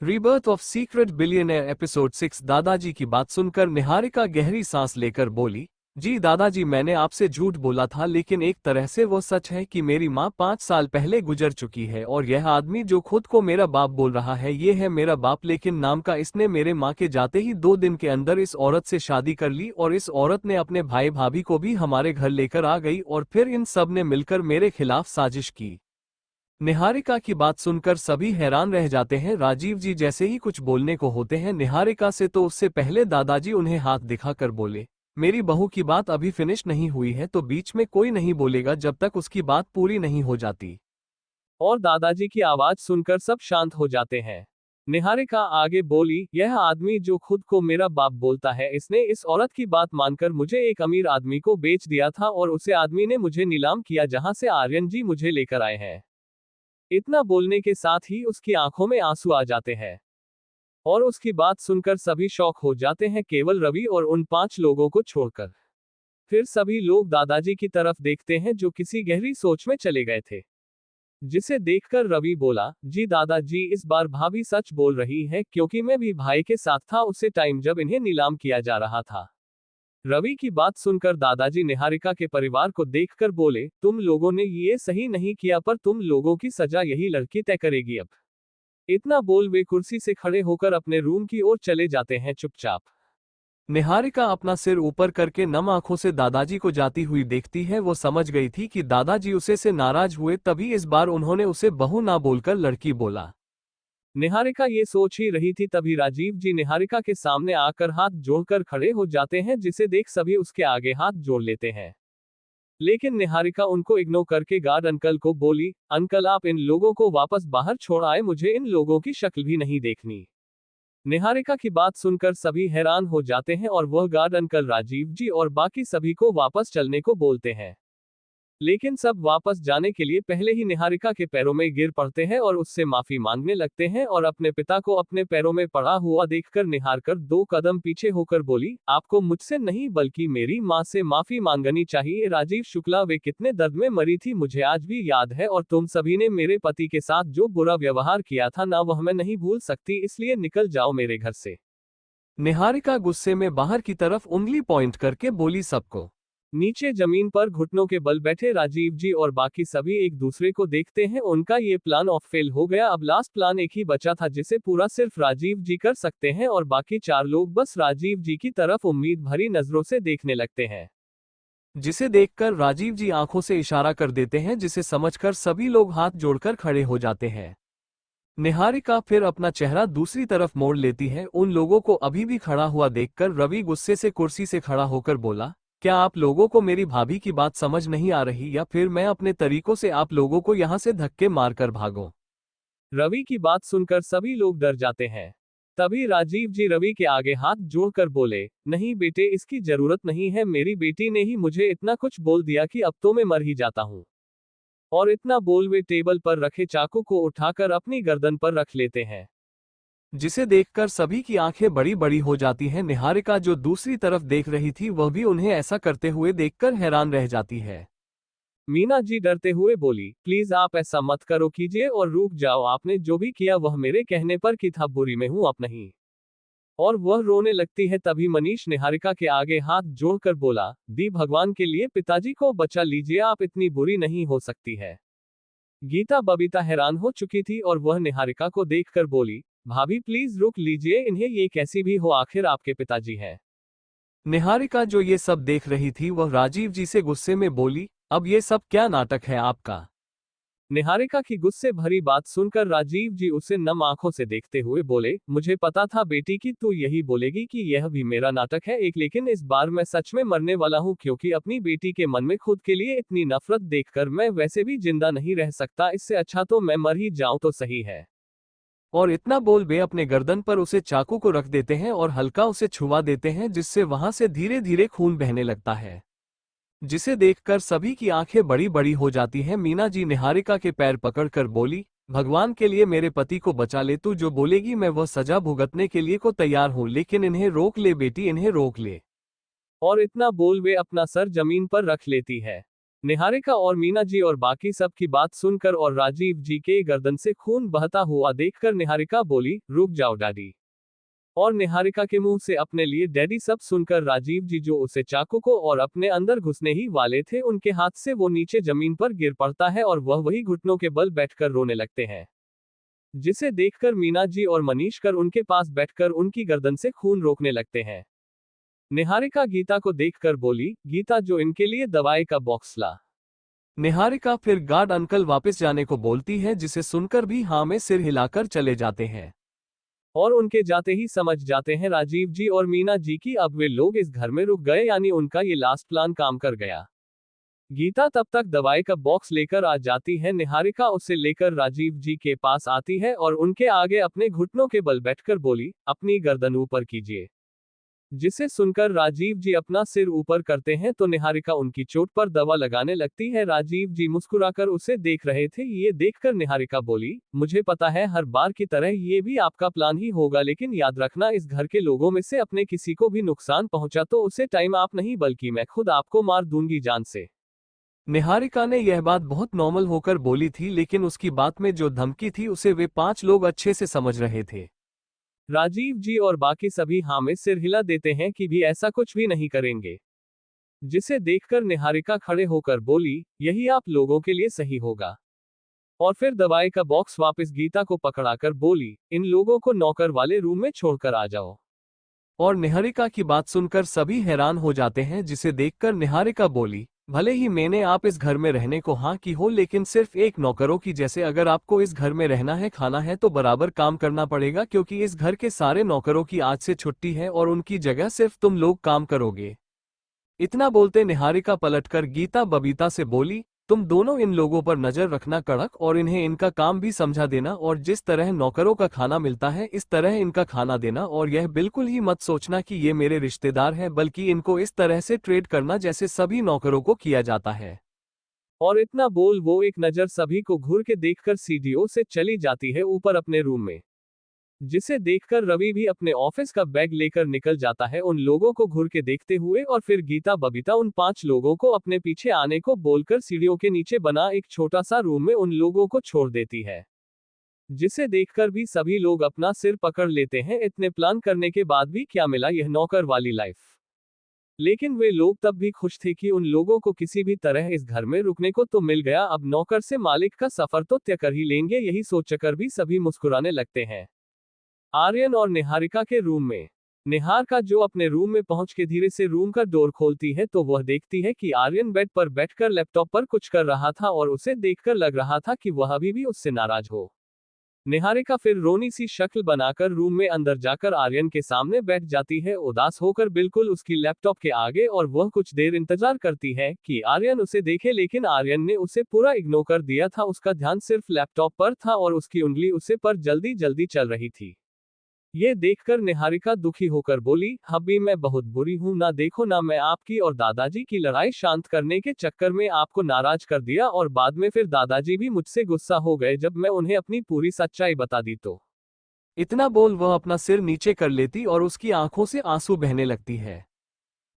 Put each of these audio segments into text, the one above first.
Rebirth of secret billionaire episode 6। दादाजी की बात सुनकर निहारिका गहरी सांस लेकर बोली, जी दादाजी, मैंने आपसे झूठ बोला था, लेकिन एक तरह से वो सच है कि मेरी माँ 5 साल पहले गुजर चुकी है और यह आदमी जो खुद को मेरा बाप बोल रहा है ये है मेरा बाप, लेकिन नाम का इसने मेरे माँ के जाते ही 2 दिन के अंदर इस औरत से शादी कर ली और इस औरत ने अपने भाई भाभी को भी हमारे घर लेकर आ गई और फिर इन सब ने मिलकर मेरे खिलाफ साजिश की। निहारिका की बात सुनकर सभी हैरान रह जाते हैं। राजीव जी जैसे ही कुछ बोलने को होते हैं निहारिका से तो उससे पहले दादाजी उन्हें हाथ दिखाकर बोले, मेरी बहू की बात अभी फिनिश नहीं हुई है तो बीच में कोई नहीं बोलेगा जब तक उसकी बात पूरी नहीं हो जाती। और दादाजी की आवाज सुनकर सब शांत हो जाते हैं। निहारिका आगे बोली, यह आदमी जो खुद को मेरा बाप बोलता है, इसने इस औरत की बात मानकर मुझे एक अमीर आदमी को बेच दिया था और उसे आदमी ने मुझे नीलाम किया जहां से आर्यन जी मुझे लेकर आए हैं। इतना बोलने के साथ ही उसकी आंखों में आंसू आ जाते हैं और उसकी बात सुनकर सभी शॉक हो जाते हैं, केवल रवि और उन 5 लोगों को छोड़कर। फिर सभी लोग दादाजी की तरफ देखते हैं जो किसी गहरी सोच में चले गए थे, जिसे देखकर रवि बोला, जी दादाजी, इस बार भाभी सच बोल रही है क्योंकि मैं भी भाई के साथ था उसे टाइम जब इन्हें नीलाम किया जा रहा था। रवि की बात सुनकर दादाजी निहारिका के परिवार को देखकर बोले, तुम लोगों ने ये सही नहीं किया पर तुम लोगों की सजा यही लड़की तय करेगी अब। इतना बोल वे कुर्सी से खड़े होकर अपने रूम की ओर चले जाते हैं चुपचाप। निहारिका अपना सिर ऊपर करके नम आंखों से दादाजी को जाती हुई देखती है। वो समझ गई थी कि दादाजी उसे से नाराज हुए, तभी इस बार उन्होंने उसे बहू ना बोलकर लड़की बोला। निहारिका ये सोच ही रही थी तभी राजीव जी निहारिका के सामने आकर हाथ जोड़कर खड़े हो जाते हैं, जिसे देख सभी उसके आगे हाथ जोड़ लेते हैं। लेकिन निहारिका उनको इग्नोर करके गार्ड अंकल को बोली, अंकल आप इन लोगों को वापस बाहर छोड़ आए, मुझे इन लोगों की शक्ल भी नहीं देखनी। निहारिका की बात सुनकर सभी हैरान हो जाते हैं और वह गार्ड अंकल राजीव जी और बाकी सभी को वापस चलने को बोलते हैं। लेकिन सब वापस जाने के लिए पहले ही निहारिका के पैरों में गिर पड़ते हैं और उससे माफी मांगने लगते हैं और अपने पिता को अपने पैरों में पड़ा हुआ देखकर निहारकर 2 कदम पीछे होकर बोली, आपको मुझसे नहीं बल्कि मेरी माँ से माफी मांगनी चाहिए। राजीव शुक्ला, वे कितने दर्द में मरी थी मुझे आज भी याद है और तुम सभी ने मेरे पति के साथ जो बुरा व्यवहार किया था ना, वह मैं नहीं भूल सकती, इसलिए निकल जाओ मेरे घर से। निहारिका गुस्से में बाहर की तरफ उंगली पॉइंट करके बोली। सबको नीचे जमीन पर घुटनों के बल बैठे राजीव जी और बाकी सभी एक दूसरे को देखते हैं। उनका ये प्लान ऑफ फेल हो गया। अब लास्ट प्लान एक ही बचा था जिसे पूरा सिर्फ राजीव जी कर सकते हैं और बाकी 4 लोग बस राजीव जी की तरफ उम्मीद भरी नजरों से देखने लगते हैं, जिसे देखकर राजीव जी आंखों से इशारा कर देते हैं, जिसे समझकर सभी लोग हाथ जोड़कर खड़े हो जाते हैं। निहारिका फिर अपना चेहरा दूसरी तरफ मोड़ लेती है। उन लोगों को अभी भी खड़ा हुआ देखकर रवि गुस्से से कुर्सी से खड़ा होकर बोला, क्या आप लोगों को मेरी भाभी की बात समझ नहीं आ रही या फिर मैं अपने तरीकों से आप लोगों को यहां से धक्के मारकर भागूं? रवि की बात सुनकर सभी लोग डर जाते हैं। तभी राजीव जी रवि के आगे हाथ जोड़कर बोले, नहीं बेटे, इसकी जरूरत नहीं है, मेरी बेटी ने ही मुझे इतना कुछ बोल दिया कि अब तो मैं मर ही जाता हूं। और इतना बोल वे टेबल पर रखे चाकू को उठाकर अपनी गर्दन पर रख लेते हैं, जिसे देखकर सभी की आंखें बड़ी बड़ी हो जाती हैं। निहारिका जो दूसरी तरफ देख रही थी वह भी उन्हें ऐसा करते हुए देखकर हैरान रह जाती है। मीना जी डरते हुए बोली, प्लीज आप ऐसा मत करो कीजिए और रुक जाओ, आपने जो भी किया वह मेरे कहने पर की था, बुरी में हूं आप नहीं। और वह रोने लगती है। तभी मनीष निहारिका के आगे हाथ जोड़कर बोला, दी भगवान के लिए पिताजी को बचा लीजिए, आप इतनी बुरी नहीं हो सकती है। गीता बबीता हैरान हो चुकी थी और वह निहारिका को देखकर बोली, भाभी प्लीज रुक लीजिए, इन्हें ये कैसी भी हो आखिर आपके पिताजी हैं। निहारिका जो ये सब देख रही थी वह राजीव जी से गुस्से में बोली, अब ये सब क्या नाटक है आपका? निहारिका की गुस्से भरी बात सुनकर राजीव जी उसे नम आंखों से देखते हुए बोले, मुझे पता था बेटी कि तू यही बोलेगी कि यह भी मेरा नाटक है एक, लेकिन इस बार मैं सच में मरने वाला हूं क्योंकि अपनी बेटी के मन में खुद के लिए इतनी नफरत देखकर मैं वैसे भी जिंदा नहीं रह सकता, इससे अच्छा तो मैं मर ही जाऊं तो सही है। और इतना बोल वे अपने गर्दन पर उसे चाकू को रख देते हैं और हल्का उसे छुआ देते हैं, जिससे वहां से धीरे धीरे खून बहने लगता है, जिसे देखकर सभी की आंखें बड़ी बड़ी हो जाती हैं। मीना जी निहारिका के पैर पकड़कर बोली, भगवान के लिए मेरे पति को बचा ले, तू जो बोलेगी मैं वह सजा भुगतने के लिए को तैयार हूं, लेकिन इन्हें रोक ले बेटी, इन्हें रोक ले। और इतना बोल वे अपना सर जमीन पर रख लेती है। निहारिका और मीना जी और बाकी सब की बात सुनकर और राजीव जी के गर्दन से खून बहता हुआ देखकर निहारिका बोली, रुक जाओ डैडी। और निहारिका के मुंह से अपने लिए डैडी सब सुनकर राजीव जी जो उसे चाकू को और अपने अंदर घुसने ही वाले थे उनके हाथ से वो नीचे जमीन पर गिर पड़ता है और वह वही घुटनों के बल बैठकर रोने लगते हैं। जिसे देखकर मीना जी और मनीष कर उनके पास बैठकर उनकी गर्दन से खून रोकने लगते हैं। निहारिका गीता को देखकर बोली, गीता जो इनके लिए दवाई का बॉक्स ला। निहारिका फिर गार्ड अंकल वापस जाने को बोलती है जिसे सुनकर भी हाँ में सिर हिलाकर चले जाते हैं। और उनके जाते ही समझ जाते हैं राजीव जी और मीना जी की अब वे लोग इस घर में रुक गए यानी उनका ये लास्ट प्लान काम कर गया। गीता तब तक दवाई का बॉक्स लेकर आ जाती है। निहारिका उसे लेकर राजीव जी के पास आती है और उनके आगे अपने घुटनों के बल बैठकर बोली, अपनी गर्दन ऊपर कीजिए। जिसे सुनकर राजीव जी अपना सिर ऊपर करते हैं तो निहारिका उनकी चोट पर दवा लगाने लगती है। राजीव जी मुस्कुराकर उसे देख रहे थे। ये देखकर निहारिका बोली, मुझे पता है हर बार की तरह ये भी आपका प्लान ही होगा लेकिन याद रखना इस घर के लोगों में से अपने किसी को भी नुकसान पहुंचा तो उसे टाइम आप नहीं बल्कि मैं खुद आपको मार दूंगी जान से। निहारिका ने यह बात बहुत नॉर्मल होकर बोली थी लेकिन उसकी बात में जो धमकी थी उसे वे 5 लोग अच्छे से समझ रहे थे। राजीव जी और बाकी सभी हाँ में सिर हिला देते हैं कि भी ऐसा कुछ भी नहीं करेंगे। जिसे देखकर निहारिका खड़े होकर बोली, यही आप लोगों के लिए सही होगा। और फिर दवाई का बॉक्स वापस गीता को पकड़ाकर बोली, इन लोगों को नौकर वाले रूम में छोड़कर आ जाओ। और निहारिका की बात सुनकर सभी हैरान हो जाते हैं जिसे देखकर निहारिका बोली, भले ही मैंने आप इस घर में रहने को हाँ की हो लेकिन सिर्फ एक नौकरों की जैसे अगर आपको इस घर में रहना है खाना है तो बराबर काम करना पड़ेगा क्योंकि इस घर के सारे नौकरों की आज से छुट्टी है और उनकी जगह सिर्फ तुम लोग काम करोगे। इतना बोलते निहारिका पलटकर गीता बबीता से बोली, तुम दोनों इन लोगों पर नजर रखना कड़क और इन्हें इनका काम भी समझा देना और जिस तरह नौकरों का खाना मिलता है इस तरह इनका खाना देना और यह बिल्कुल ही मत सोचना कि ये मेरे रिश्तेदार हैं बल्कि इनको इस तरह से ट्रेड करना जैसे सभी नौकरों को किया जाता है। और इतना बोल वो एक नजर सभी को घूर के देखकर सीढ़ियों से चली जाती है ऊपर अपने रूम में। जिसे देखकर रवि भी अपने ऑफिस का बैग लेकर निकल जाता है उन लोगों को घूर के देखते हुए और फिर गीता बबीता उन 5 लोगों को अपने पीछे आने को बोलकर सीढ़ियों के नीचे बना एक छोटा सा रूम में उन लोगों को छोड़ देती है। जिसे देखकर भी सभी लोग अपना सिर पकड़ लेते हैं, इतने प्लान करने के बाद भी क्या मिला यह नौकर वाली लाइफ। लेकिन वे लोग तब भी खुश थे कि उन लोगों को किसी भी तरह इस घर में रुकने को तो मिल गया, अब नौकर से मालिक का सफर तो तय कर ही लेंगे। यही सोचकर भी सभी मुस्कुराने लगते हैं। आर्यन और निहारिका के रूम में निहारिका जो अपने रूम में पहुंच के धीरे से रूम का डोर खोलती है तो वह देखती है कि आर्यन बेड पर बैठकर लैपटॉप पर कुछ कर रहा था और उसे देखकर लग रहा था कि वह अभी भी उससे नाराज हो। निहारिका फिर रोनी सी शक्ल बनाकर रूम में अंदर जाकर आर्यन के सामने बैठ जाती है उदास होकर बिल्कुल उसकी लैपटॉप के आगे और वह कुछ देर इंतजार करती है कि आर्यन उसे देखे लेकिन आर्यन ने उसे पूरा इग्नोर कर दिया था। उसका ध्यान सिर्फ लैपटॉप पर था और उसकी उंगली उसे पर जल्दी जल्दी चल रही थी। ये देखकर निहारिका दुखी होकर बोली, हब्बी मैं बहुत बुरी हूं, ना देखो ना मैं आपकी और दादाजी की लड़ाई शांत करने के चक्कर में आपको नाराज कर दिया और बाद में फिर दादाजी भी मुझसे गुस्सा हो गए जब मैं उन्हें अपनी पूरी सच्चाई बता दी तो। इतना बोल वह अपना सिर नीचे कर लेती और उसकी आंखों से आंसू बहने लगती है।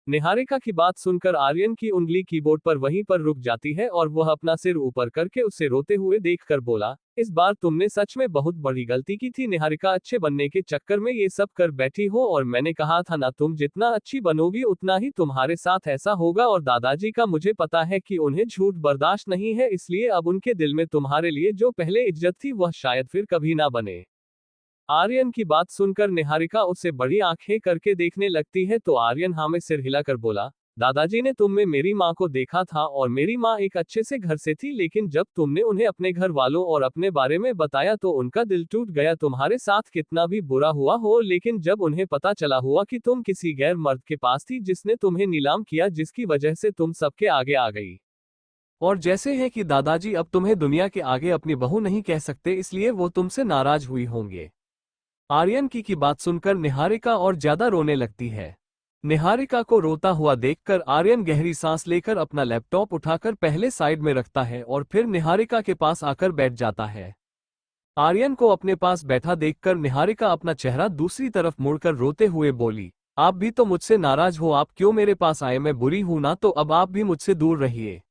निहारिका की बात सुनकर आर्यन की उंगली कीबोर्ड पर वहीं पर रुक जाती है और वह अपना सिर ऊपर करके उसे रोते हुए देखकर बोला, इस बार तुमने सच में बहुत बड़ी गलती की थी निहारिका, अच्छे बनने के चक्कर में ये सब कर बैठी हो और मैंने कहा था ना तुम जितना अच्छी बनोगी उतना ही तुम्हारे साथ ऐसा होगा और दादाजी का मुझे पता है कि उन्हें झूठ बर्दाश्त नहीं है, इसलिए अब उनके दिल में तुम्हारे लिए जो पहले इज्जत थी वह शायद फिर कभी ना बने। आर्यन की बात सुनकर निहारिका उसे बड़ी आंखें करके देखने लगती है तो आर्यन हाँ में सिर हिलाकर बोला, दादाजी ने तुम में मेरी माँ को देखा था और मेरी माँ एक अच्छे से घर से थी लेकिन जब तुमने उन्हें अपने घर वालों और अपने बारे में बताया तो उनका दिल टूट गया। तुम्हारे साथ कितना भी बुरा हुआ हो लेकिन जब उन्हें पता चला हुआ कि तुम किसी गैर मर्द के पास थी जिसने तुम्हें नीलाम किया जिसकी वजह से तुम सबके आगे आ गई। और जैसे है कि दादाजी अब तुम्हें दुनिया के आगे अपनी बहू नहीं कह सकते इसलिए वो तुमसे नाराज हुई होंगे। आर्यन की बात सुनकर निहारिका और ज्यादा रोने लगती है। निहारिका को रोता हुआ देखकर आर्यन गहरी सांस लेकर अपना लैपटॉप उठाकर पहले साइड में रखता है और फिर निहारिका के पास आकर बैठ जाता है। आर्यन को अपने पास बैठा देखकर निहारिका अपना चेहरा दूसरी तरफ मुड़कर रोते हुए बोली, आप भी तो मुझसे नाराज हो, आप क्यों मेरे पास आए, मैं बुरी हूं ना तो अब आप भी मुझसे दूर रहिए।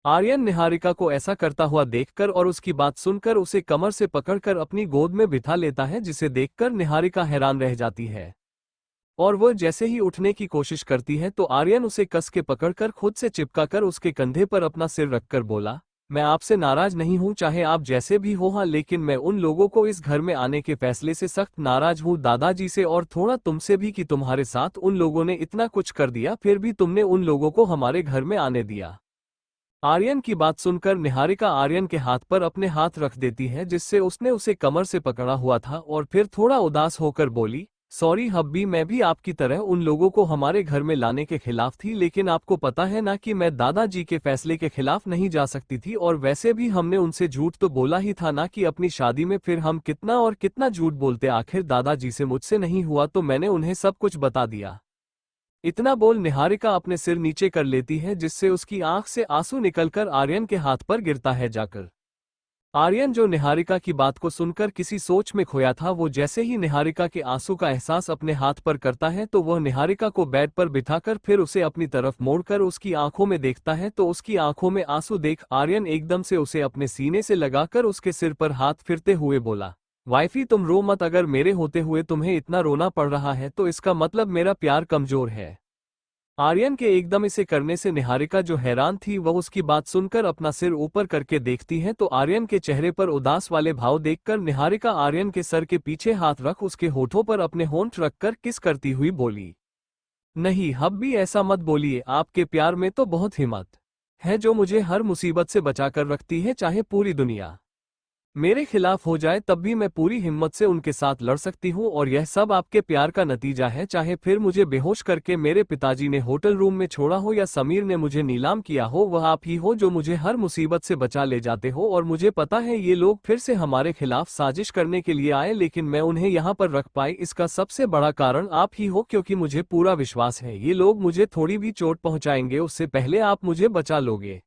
आर्यन निहारिका को ऐसा करता हुआ देखकर और उसकी बात सुनकर उसे कमर से पकड़कर अपनी गोद में बिठा लेता है, जिसे देखकर निहारिका हैरान रह जाती है। और वह जैसे ही उठने की कोशिश करती है तो आर्यन उसे कस के पकड़कर खुद से चिपकाकर उसके कंधे पर अपना सिर रखकर बोला, मैं आपसे नाराज नहीं हूं, चाहे आप जैसे भी हो, हाँ, लेकिन मैं उन लोगों को इस घर में आने के फैसले से सख्त नाराज हूं, दादाजी से और थोड़ा तुमसे भी, कि तुम्हारे साथ उन लोगों ने इतना कुछ कर दिया फिर भी तुमने उन लोगों को हमारे घर में आने दिया। आर्यन की बात सुनकर निहारिका आर्यन के हाथ पर अपने हाथ रख देती है, जिससे उसने उसे कमर से पकड़ा हुआ था, और फिर थोड़ा उदास होकर बोली, सॉरी हब्बी, मैं भी आपकी तरह उन लोगों को हमारे घर में लाने के खिलाफ थी, लेकिन आपको पता है ना कि मैं दादाजी के फैसले के खिलाफ नहीं जा सकती थी, और वैसे भी हमने उनसे झूठ तो बोला ही था ना कि अपनी शादी में फिर हम कितना और कितना झूठ बोलते, आखिर दादाजी से मुझसे नहीं हुआ तो मैंने उन्हें सब कुछ बता दिया। इतना बोल निहारिका अपने सिर नीचे कर लेती है, जिससे उसकी आंख से आंसू निकलकर आर्यन के हाथ पर गिरता है जाकर। आर्यन, जो निहारिका की बात को सुनकर किसी सोच में खोया था, वो जैसे ही निहारिका के आंसू का एहसास अपने हाथ पर करता है तो वह निहारिका को बेड पर बिठाकर फिर उसे अपनी तरफ मोड़कर उसकी आंखों में देखता है, तो उसकी आंखों में आंसू देख आर्यन एकदम से उसे अपने सीने से लगाकर उसके सिर पर हाथ फिरते हुए बोला, वाइफी तुम रो मत, अगर मेरे होते हुए तुम्हें इतना रोना पड़ रहा है तो इसका मतलब मेरा प्यार कमजोर है। आर्यन के एकदम इसे करने से निहारिका, जो हैरान थी, वह उसकी बात सुनकर अपना सिर ऊपर करके देखती है तो आर्यन के चेहरे पर उदास वाले भाव देखकर निहारिका आर्यन के सर के पीछे हाथ रख उसके होठों पर अपने होंठ रखकर किस करती हुई बोली, नहीं हब्बी, ऐसा मत बोलिए, आपके प्यार में तो बहुत हिम्मत है जो मुझे हर मुसीबत से बचाकर रखती है, चाहे पूरी दुनिया मेरे खिलाफ हो जाए तब भी मैं पूरी हिम्मत से उनके साथ लड़ सकती हूँ, और यह सब आपके प्यार का नतीजा है, चाहे फिर मुझे बेहोश करके मेरे पिताजी ने होटल रूम में छोड़ा हो या समीर ने मुझे नीलाम किया हो, वह आप ही हो जो मुझे हर मुसीबत से बचा ले जाते हो, और मुझे पता है ये लोग फिर से हमारे खिलाफ साजिश करने के लिए आए, लेकिन मैं उन्हें यहाँ पर रख पाई इसका सबसे बड़ा कारण आप ही हो, क्योंकि मुझे पूरा विश्वास है ये लोग मुझे थोड़ी भी चोट पहुँचाएंगे उससे पहले आप मुझे बचा लोगे।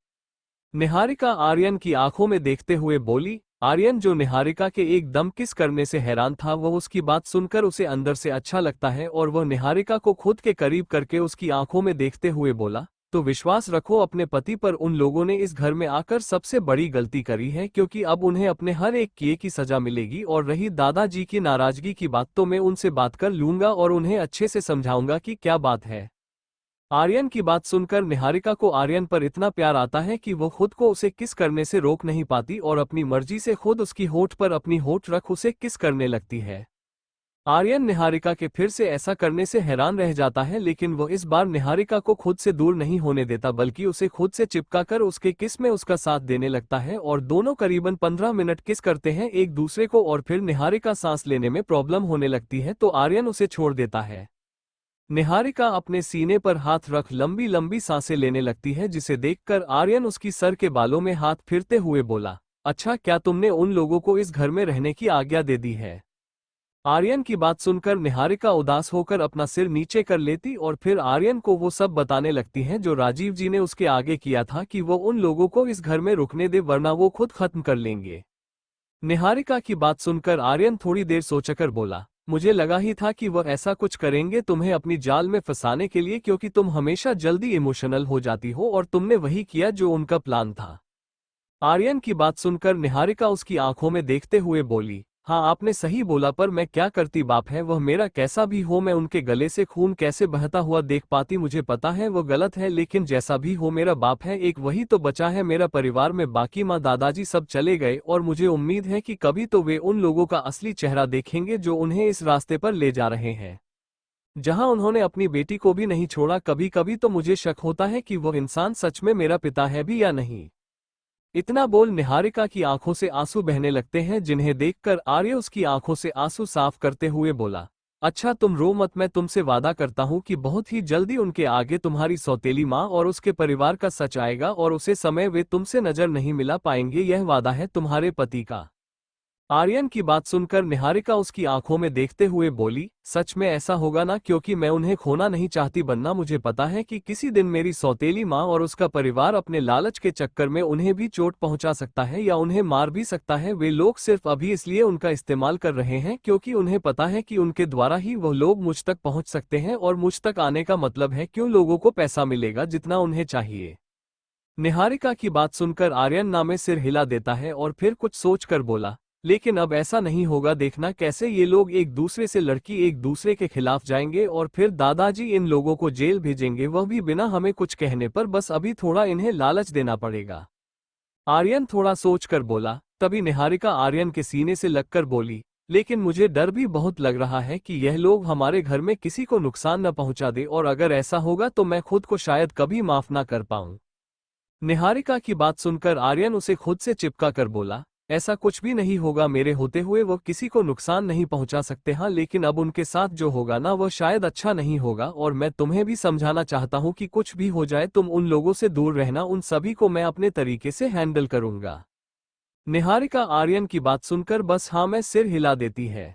निहारिका आर्यन की आंखों में देखते हुए बोली। आर्यन, जो निहारिका के एकदम किस करने से हैरान था, वह उसकी बात सुनकर उसे अंदर से अच्छा लगता है, और वह निहारिका को खुद के करीब करके उसकी आंखों में देखते हुए बोला, तो विश्वास रखो अपने पति पर, उन लोगों ने इस घर में आकर सबसे बड़ी गलती करी है, क्योंकि अब उन्हें अपने हर एक किए की सजा मिलेगी, और रही दादाजी की नाराजगी की बात तो मैं उनसे बात कर लूंगा और उन्हें अच्छे से समझाऊंगा कि क्या बात है। आर्यन की बात सुनकर निहारिका को आर्यन पर इतना प्यार आता है कि वो खुद को उसे किस करने से रोक नहीं पाती और अपनी मर्जी से खुद उसकी होठ पर अपनी होठ रख उसे किस करने लगती है। आर्यन निहारिका के फिर से ऐसा करने से हैरान रह जाता है, लेकिन वो इस बार निहारिका को खुद से दूर नहीं होने देता, बल्कि उसे खुद से चिपकाकर उसके किस में उसका साथ देने लगता है, और दोनों करीबन 15 मिनट किस करते हैं एक दूसरे को, और फिर निहारिका सांस लेने में प्रॉब्लम होने लगती है तो आर्यन उसे छोड़ देता है। निहारिका अपने सीने पर हाथ रख लंबी लंबी सांसें लेने लगती है, जिसे देखकर आर्यन उसकी सर के बालों में हाथ फिरते हुए बोला, अच्छा, क्या तुमने उन लोगों को इस घर में रहने की आज्ञा दे दी है? आर्यन की बात सुनकर निहारिका उदास होकर अपना सिर नीचे कर लेती और फिर आर्यन को वो सब बताने लगती है जो राजीव जी ने उसके आगे किया था कि वो उन लोगों को इस घर में रुकने दे, वरना वो खुद खत्म कर लेंगे। निहारिका की बात सुनकर आर्यन थोड़ी देर सोचकर बोला, मुझे लगा ही था कि वह ऐसा कुछ करेंगे तुम्हें अपनी जाल में फंसाने के लिए, क्योंकि तुम हमेशा जल्दी इमोशनल हो जाती हो, और तुमने वही किया जो उनका प्लान था। आर्यन की बात सुनकर निहारिका उसकी आंखों में देखते हुए बोली, हाँ आपने सही बोला, पर मैं क्या करती, बाप है वह मेरा, कैसा भी हो मैं उनके गले से खून कैसे बहता हुआ देख पाती, मुझे पता है वो गलत है, लेकिन जैसा भी हो मेरा बाप है, एक वही तो बचा है मेरा परिवार में, बाकी माँ दादाजी सब चले गए, और मुझे उम्मीद है कि कभी तो वे उन लोगों का असली चेहरा देखेंगे जो उन्हें इस रास्ते पर ले जा रहे हैं, जहां उन्होंने अपनी बेटी को भी नहीं छोड़ा। कभी कभी तो मुझे शक होता है कि वो इंसान सच में मेरा पिता है भी या नहीं। इतना बोल निहारिका की आंखों से आंसू बहने लगते हैं, जिन्हें देखकर आर्य उसकी आंखों से आंसू साफ करते हुए बोला, अच्छा तुम रो मत, मैं तुमसे वादा करता हूँ कि बहुत ही जल्दी उनके आगे तुम्हारी सौतेली माँ और उसके परिवार का सच आएगा, और उसे समय वे तुमसे नजर नहीं मिला पाएंगे, यह वादा है तुम्हारे पति का। आर्यन की बात सुनकर निहारिका उसकी आंखों में देखते हुए बोली, सच में ऐसा होगा ना, क्योंकि मैं उन्हें खोना नहीं चाहती, बनना मुझे पता है कि किसी दिन मेरी सौतेली माँ और उसका परिवार अपने लालच के चक्कर में उन्हें भी चोट पहुंचा सकता है या उन्हें मार भी सकता है। वे लोग सिर्फ अभी इसलिए उनका इस्तेमाल कर रहे हैं क्योंकि उन्हें पता है कि उनके द्वारा ही वह लोग मुझ तक पहुंच सकते हैं, और मुझ तक आने का मतलब है क्यों लोगों को पैसा मिलेगा जितना उन्हें चाहिए। निहारिका की बात सुनकर आर्यन ना में सिर हिला देता है और फिर कुछ सोचकर बोला, लेकिन अब ऐसा नहीं होगा, देखना कैसे ये लोग एक दूसरे से लड़की एक दूसरे के खिलाफ जाएंगे और फिर दादाजी इन लोगों को जेल भेजेंगे, वह भी बिना हमें कुछ कहने पर। बस अभी थोड़ा इन्हें लालच देना पड़ेगा। आर्यन थोड़ा सोचकर बोला। तभी निहारिका आर्यन के सीने से लगकर बोली, लेकिन मुझे डर भी बहुत लग रहा है कि यह लोग हमारे घर में किसी को नुकसान न पहुंचा दे, और अगर ऐसा होगा तो मैं खुद को शायद कभी माफ ना कर पाऊं। निहारिका की बात सुनकर आर्यन उसे खुद से चिपका कर बोला, ऐसा कुछ भी नहीं होगा, मेरे होते हुए वो किसी को नुकसान नहीं पहुंचा सकते। हाँ, लेकिन अब उनके साथ जो होगा ना वह शायद अच्छा नहीं होगा, और मैं तुम्हें भी समझाना चाहता हूं कि कुछ भी हो जाए तुम उन लोगों से दूर रहना, उन सभी को मैं अपने तरीके से हैंडल करूंगा। निहारिका आर्यन की बात सुनकर बस हाँ में सिर हिला देती है।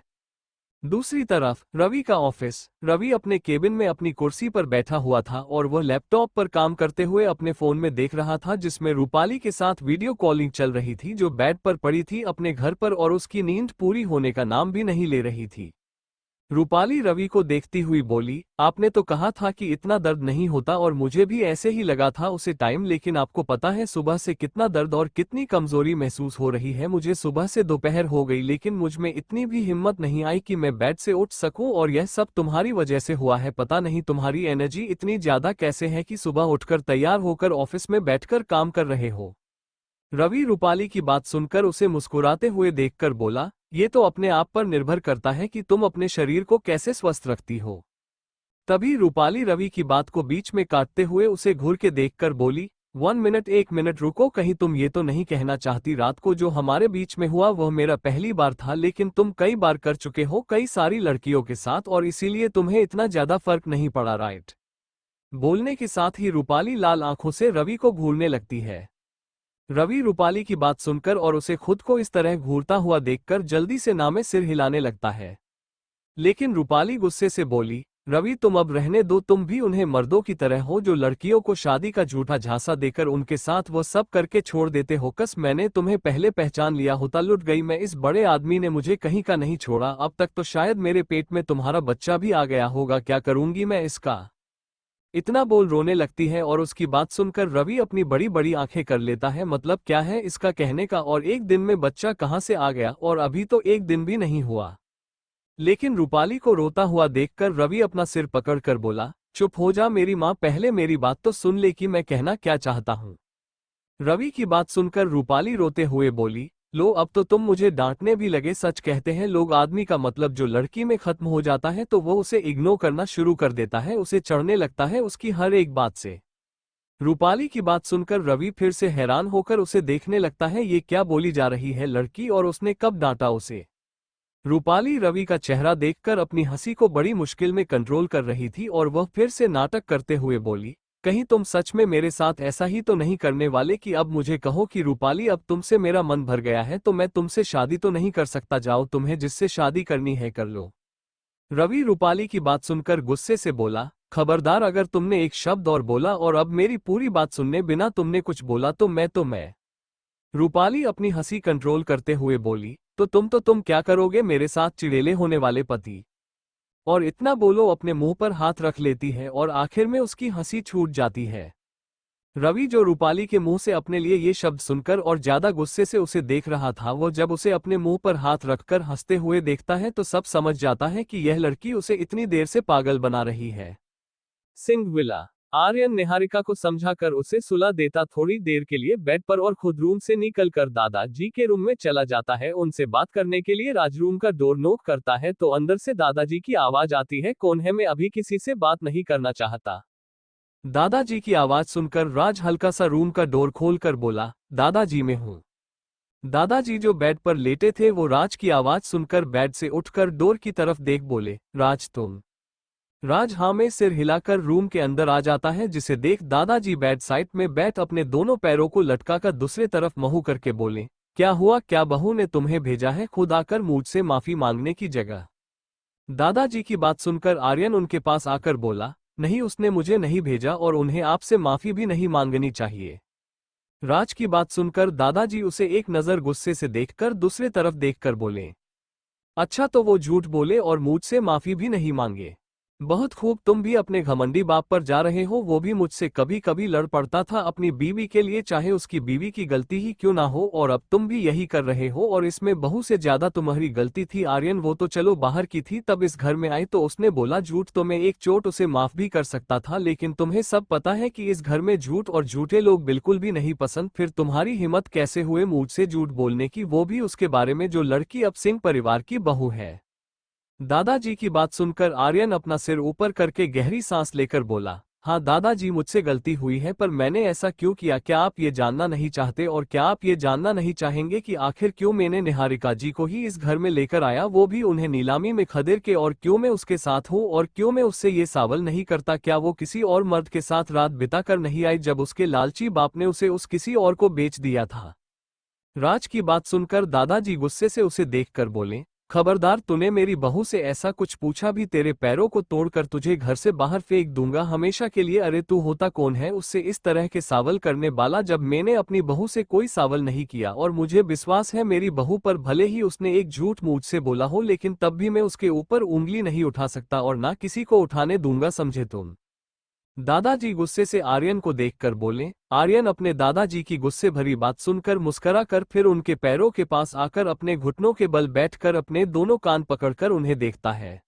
दूसरी तरफ रवि का ऑफिस। रवि अपने केबिन में अपनी कुर्सी पर बैठा हुआ था और वह लैपटॉप पर काम करते हुए अपने फोन में देख रहा था, जिसमें रूपाली के साथ वीडियो कॉलिंग चल रही थी, जो बेड पर पड़ी थी अपने घर पर और उसकी नींद पूरी होने का नाम भी नहीं ले रही थी। रूपाली रवि को देखती हुई बोली, आपने तो कहा था कि इतना दर्द नहीं होता, और मुझे भी ऐसे ही लगा था उसे टाइम, लेकिन आपको पता है सुबह से कितना दर्द और कितनी कमजोरी महसूस हो रही है। मुझे सुबह से दोपहर हो गई, लेकिन मुझ में इतनी भी हिम्मत नहीं आई कि मैं बेड से उठ सकूं, और यह सब तुम्हारी वजह से हुआ है। पता नहीं तुम्हारी एनर्जी इतनी ज्यादा कैसे है कि सुबह उठकर तैयार होकर ऑफिस में बैठकर काम कर रहे हो। रवि रूपाली की बात सुनकर उसे मुस्कुराते हुए देखकर बोला, ये तो अपने आप पर निर्भर करता है कि तुम अपने शरीर को कैसे स्वस्थ रखती हो। तभी रूपाली रवि की बात को बीच में काटते हुए उसे घूर के देखकर बोली, 1 मिनट, 1 मिनट रुको, कहीं तुम ये तो नहीं कहना चाहती रात को जो हमारे बीच में हुआ वह मेरा पहली बार था, लेकिन तुम कई बार कर चुके हो कई सारी लड़कियों के साथ, और इसीलिए तुम्हें इतना ज्यादा फर्क नहीं पड़ा, राइट? बोलने के साथ ही रूपाली लाल आंखों से रवि को घूरने लगती है। रवि रूपाली की बात सुनकर और उसे खुद को इस तरह घूरता हुआ देखकर जल्दी से ना में सिर हिलाने लगता है। लेकिन रूपाली गुस्से से बोली, रवि तुम अब रहने दो, तुम भी उन्हें मर्दों की तरह हो जो लड़कियों को शादी का झूठा झांसा देकर उनके साथ वो सब करके छोड़ देते हो। कस मैंने तुम्हें पहले पहचान लिया होता, लुट गई मैं, इस बड़े आदमी ने मुझे कहीं का नहीं छोड़ा, अब तक तो शायद मेरे पेट में तुम्हारा बच्चा भी आ गया होगा, क्या करूंगी मैं इसका। इतना बोल रोने लगती है और उसकी बात सुनकर रवि अपनी बड़ी बड़ी आंखें कर लेता है। मतलब क्या है इसका कहने का, और एक दिन में बच्चा कहां से आ गया, और अभी तो एक दिन भी नहीं हुआ। लेकिन रूपाली को रोता हुआ देखकर रवि अपना सिर पकड़कर बोला, चुप हो जा मेरी माँ, पहले मेरी बात तो सुन ले कि मैं कहना क्या चाहता हूँ। रवि की बात सुनकर रूपाली रोते हुए बोली, लो अब तो तुम मुझे डांटने भी लगे। सच कहते हैं लोग, आदमी का मतलब जो लड़की में खत्म हो जाता है तो वो उसे इग्नोर करना शुरू कर देता है, उसे चढ़ने लगता है उसकी हर एक बात से। रूपाली की बात सुनकर रवि फिर से हैरान होकर उसे देखने लगता है, ये क्या बोली जा रही है लड़की, और उसने कब डांटा उसे। रूपाली रवि का चेहरा देखकर अपनी हंसी को बड़ी मुश्किल में कंट्रोल कर रही थी और वह फिर से नाटक करते हुए बोली, कहीं तुम सच में मेरे साथ ऐसा ही तो नहीं करने वाले कि अब मुझे कहो कि रूपाली अब तुमसे मेरा मन भर गया है तो मैं तुमसे शादी तो नहीं कर सकता, जाओ तुम्हें जिससे शादी करनी है कर लो। रवि रूपाली की बात सुनकर गुस्से से बोला, खबरदार अगर तुमने एक शब्द और बोला और अब मेरी पूरी बात सुनने बिना तुमने कुछ बोला तो मैं। रूपाली अपनी हंसी कंट्रोल करते हुए बोली, तो तुम क्या करोगे मेरे साथ, चिड़ेले होने वाले पति। और इतना बोलो अपने मुंह पर हाथ रख लेती है और आखिर में उसकी हंसी छूट जाती है। रवि जो रूपाली के मुंह से अपने लिए ये शब्द सुनकर और ज्यादा गुस्से से उसे देख रहा था, वो जब उसे अपने मुंह पर हाथ रखकर हंसते हुए देखता है तो सब समझ जाता है कि यह लड़की उसे इतनी देर से पागल बना रही है। सिंह विला। आर्यन निहारिका को समझाकर उसे सुला देता थोड़ी देर के लिए बेड पर और खुद रूम से निकलकर दादाजी के रूम में चला जाता है। उनसे बात करने के लिए राजरूम का डोर नॉक करता है तो अंदर से दादाजी की आवाज आती है, कौन है, मैं अभी किसी से बात नहीं करना चाहता। दादाजी की आवाज सुनकर राज हल्का सा रूम का डोर खोलकर बोला, दादाजी मैं हूं। दादाजी जो बेड पर लेटे थे वो राज की आवाज सुनकर बेड से उठकर डोर की तरफ देख बोले, राज तुम। राज हाँ में सिर हिलाकर रूम के अंदर आ जाता है, जिसे देख दादाजी बेड साइड में बैठ अपने दोनों पैरों को लटकाकर दूसरे तरफ मुंह करके बोले, क्या हुआ, क्या बहू ने तुम्हें भेजा है खुद आकर मुझसे माफी मांगने की जगह। दादाजी की बात सुनकर आर्यन उनके पास आकर बोला, नहीं उसने मुझे नहीं भेजा और उन्हें आपसे माफी भी नहीं मांगनी चाहिए। राज की बात सुनकर दादाजी उसे एक नजर गुस्से से देखकर दूसरे तरफ देखकर बोले, अच्छा तो वो झूठ बोले और मुझसे माफी भी नहीं मांगे। बहुत खूब, तुम भी अपने घमंडी बाप पर जा रहे हो, वो भी मुझसे कभी कभी लड़ पड़ता था अपनी बीवी के लिए, चाहे उसकी बीवी की गलती ही क्यों ना हो, और अब तुम भी यही कर रहे हो, और इसमें बहू से ज्यादा तुम्हारी गलती थी आर्यन। वो तो चलो बाहर की थी, तब इस घर में आई तो उसने बोला झूठ, तो मैं एक चोट उसे माफ भी कर सकता था, लेकिन तुम्हें सब पता है कि इस घर में झूठ और झूठे लोग बिल्कुल भी नहीं पसंद। फिर तुम्हारी हिम्मत कैसे हुए मुझसे झूठ बोलने की, वो भी उसके बारे में जो लड़की अब सिंह परिवार की बहू है। दादाजी की बात सुनकर आर्यन अपना सिर ऊपर करके गहरी सांस लेकर बोला, हाँ दादाजी, मुझसे गलती हुई है, पर मैंने ऐसा क्यों किया, क्या आप ये जानना नहीं चाहते? और क्या आप ये जानना नहीं चाहेंगे कि आखिर क्यों मैंने निहारिका जी को ही इस घर में लेकर आया, वो भी उन्हें नीलामी में खदेड़ के? और क्यों मैं उसके साथ हूँ, और क्यों मैं उससे ये सवाल नहीं करता क्या वो किसी और मर्द के साथ रात बिता कर नहीं आई, जब उसके लालची बाप ने उसे उस किसी और को बेच दिया था? राज की बात सुनकर दादाजी गुस्से से उसे देखकर बोले, खबरदार, तूने मेरी बहू से ऐसा कुछ पूछा भी, तेरे पैरों को तोड़कर तुझे घर से बाहर फेंक दूंगा हमेशा के लिए। अरे तू होता कौन है उससे इस तरह के सवाल करने वाला, जब मैंने अपनी बहू से कोई सवाल नहीं किया, और मुझे विश्वास है मेरी बहू पर भले ही उसने एक झूठ मुझसे बोला हो, लेकिन तब भी मैं उसके ऊपर उंगली नहीं उठा सकता और ना किसी को उठाने दूंगा, समझे तुम? दादाजी गुस्से से आर्यन को देखकर बोले। आर्यन अपने दादाजी की गुस्से भरी बात सुनकर मुस्करा कर फिर उनके पैरों के पास आकर अपने घुटनों के बल बैठकर अपने दोनों कान पकड़कर उन्हें देखता है।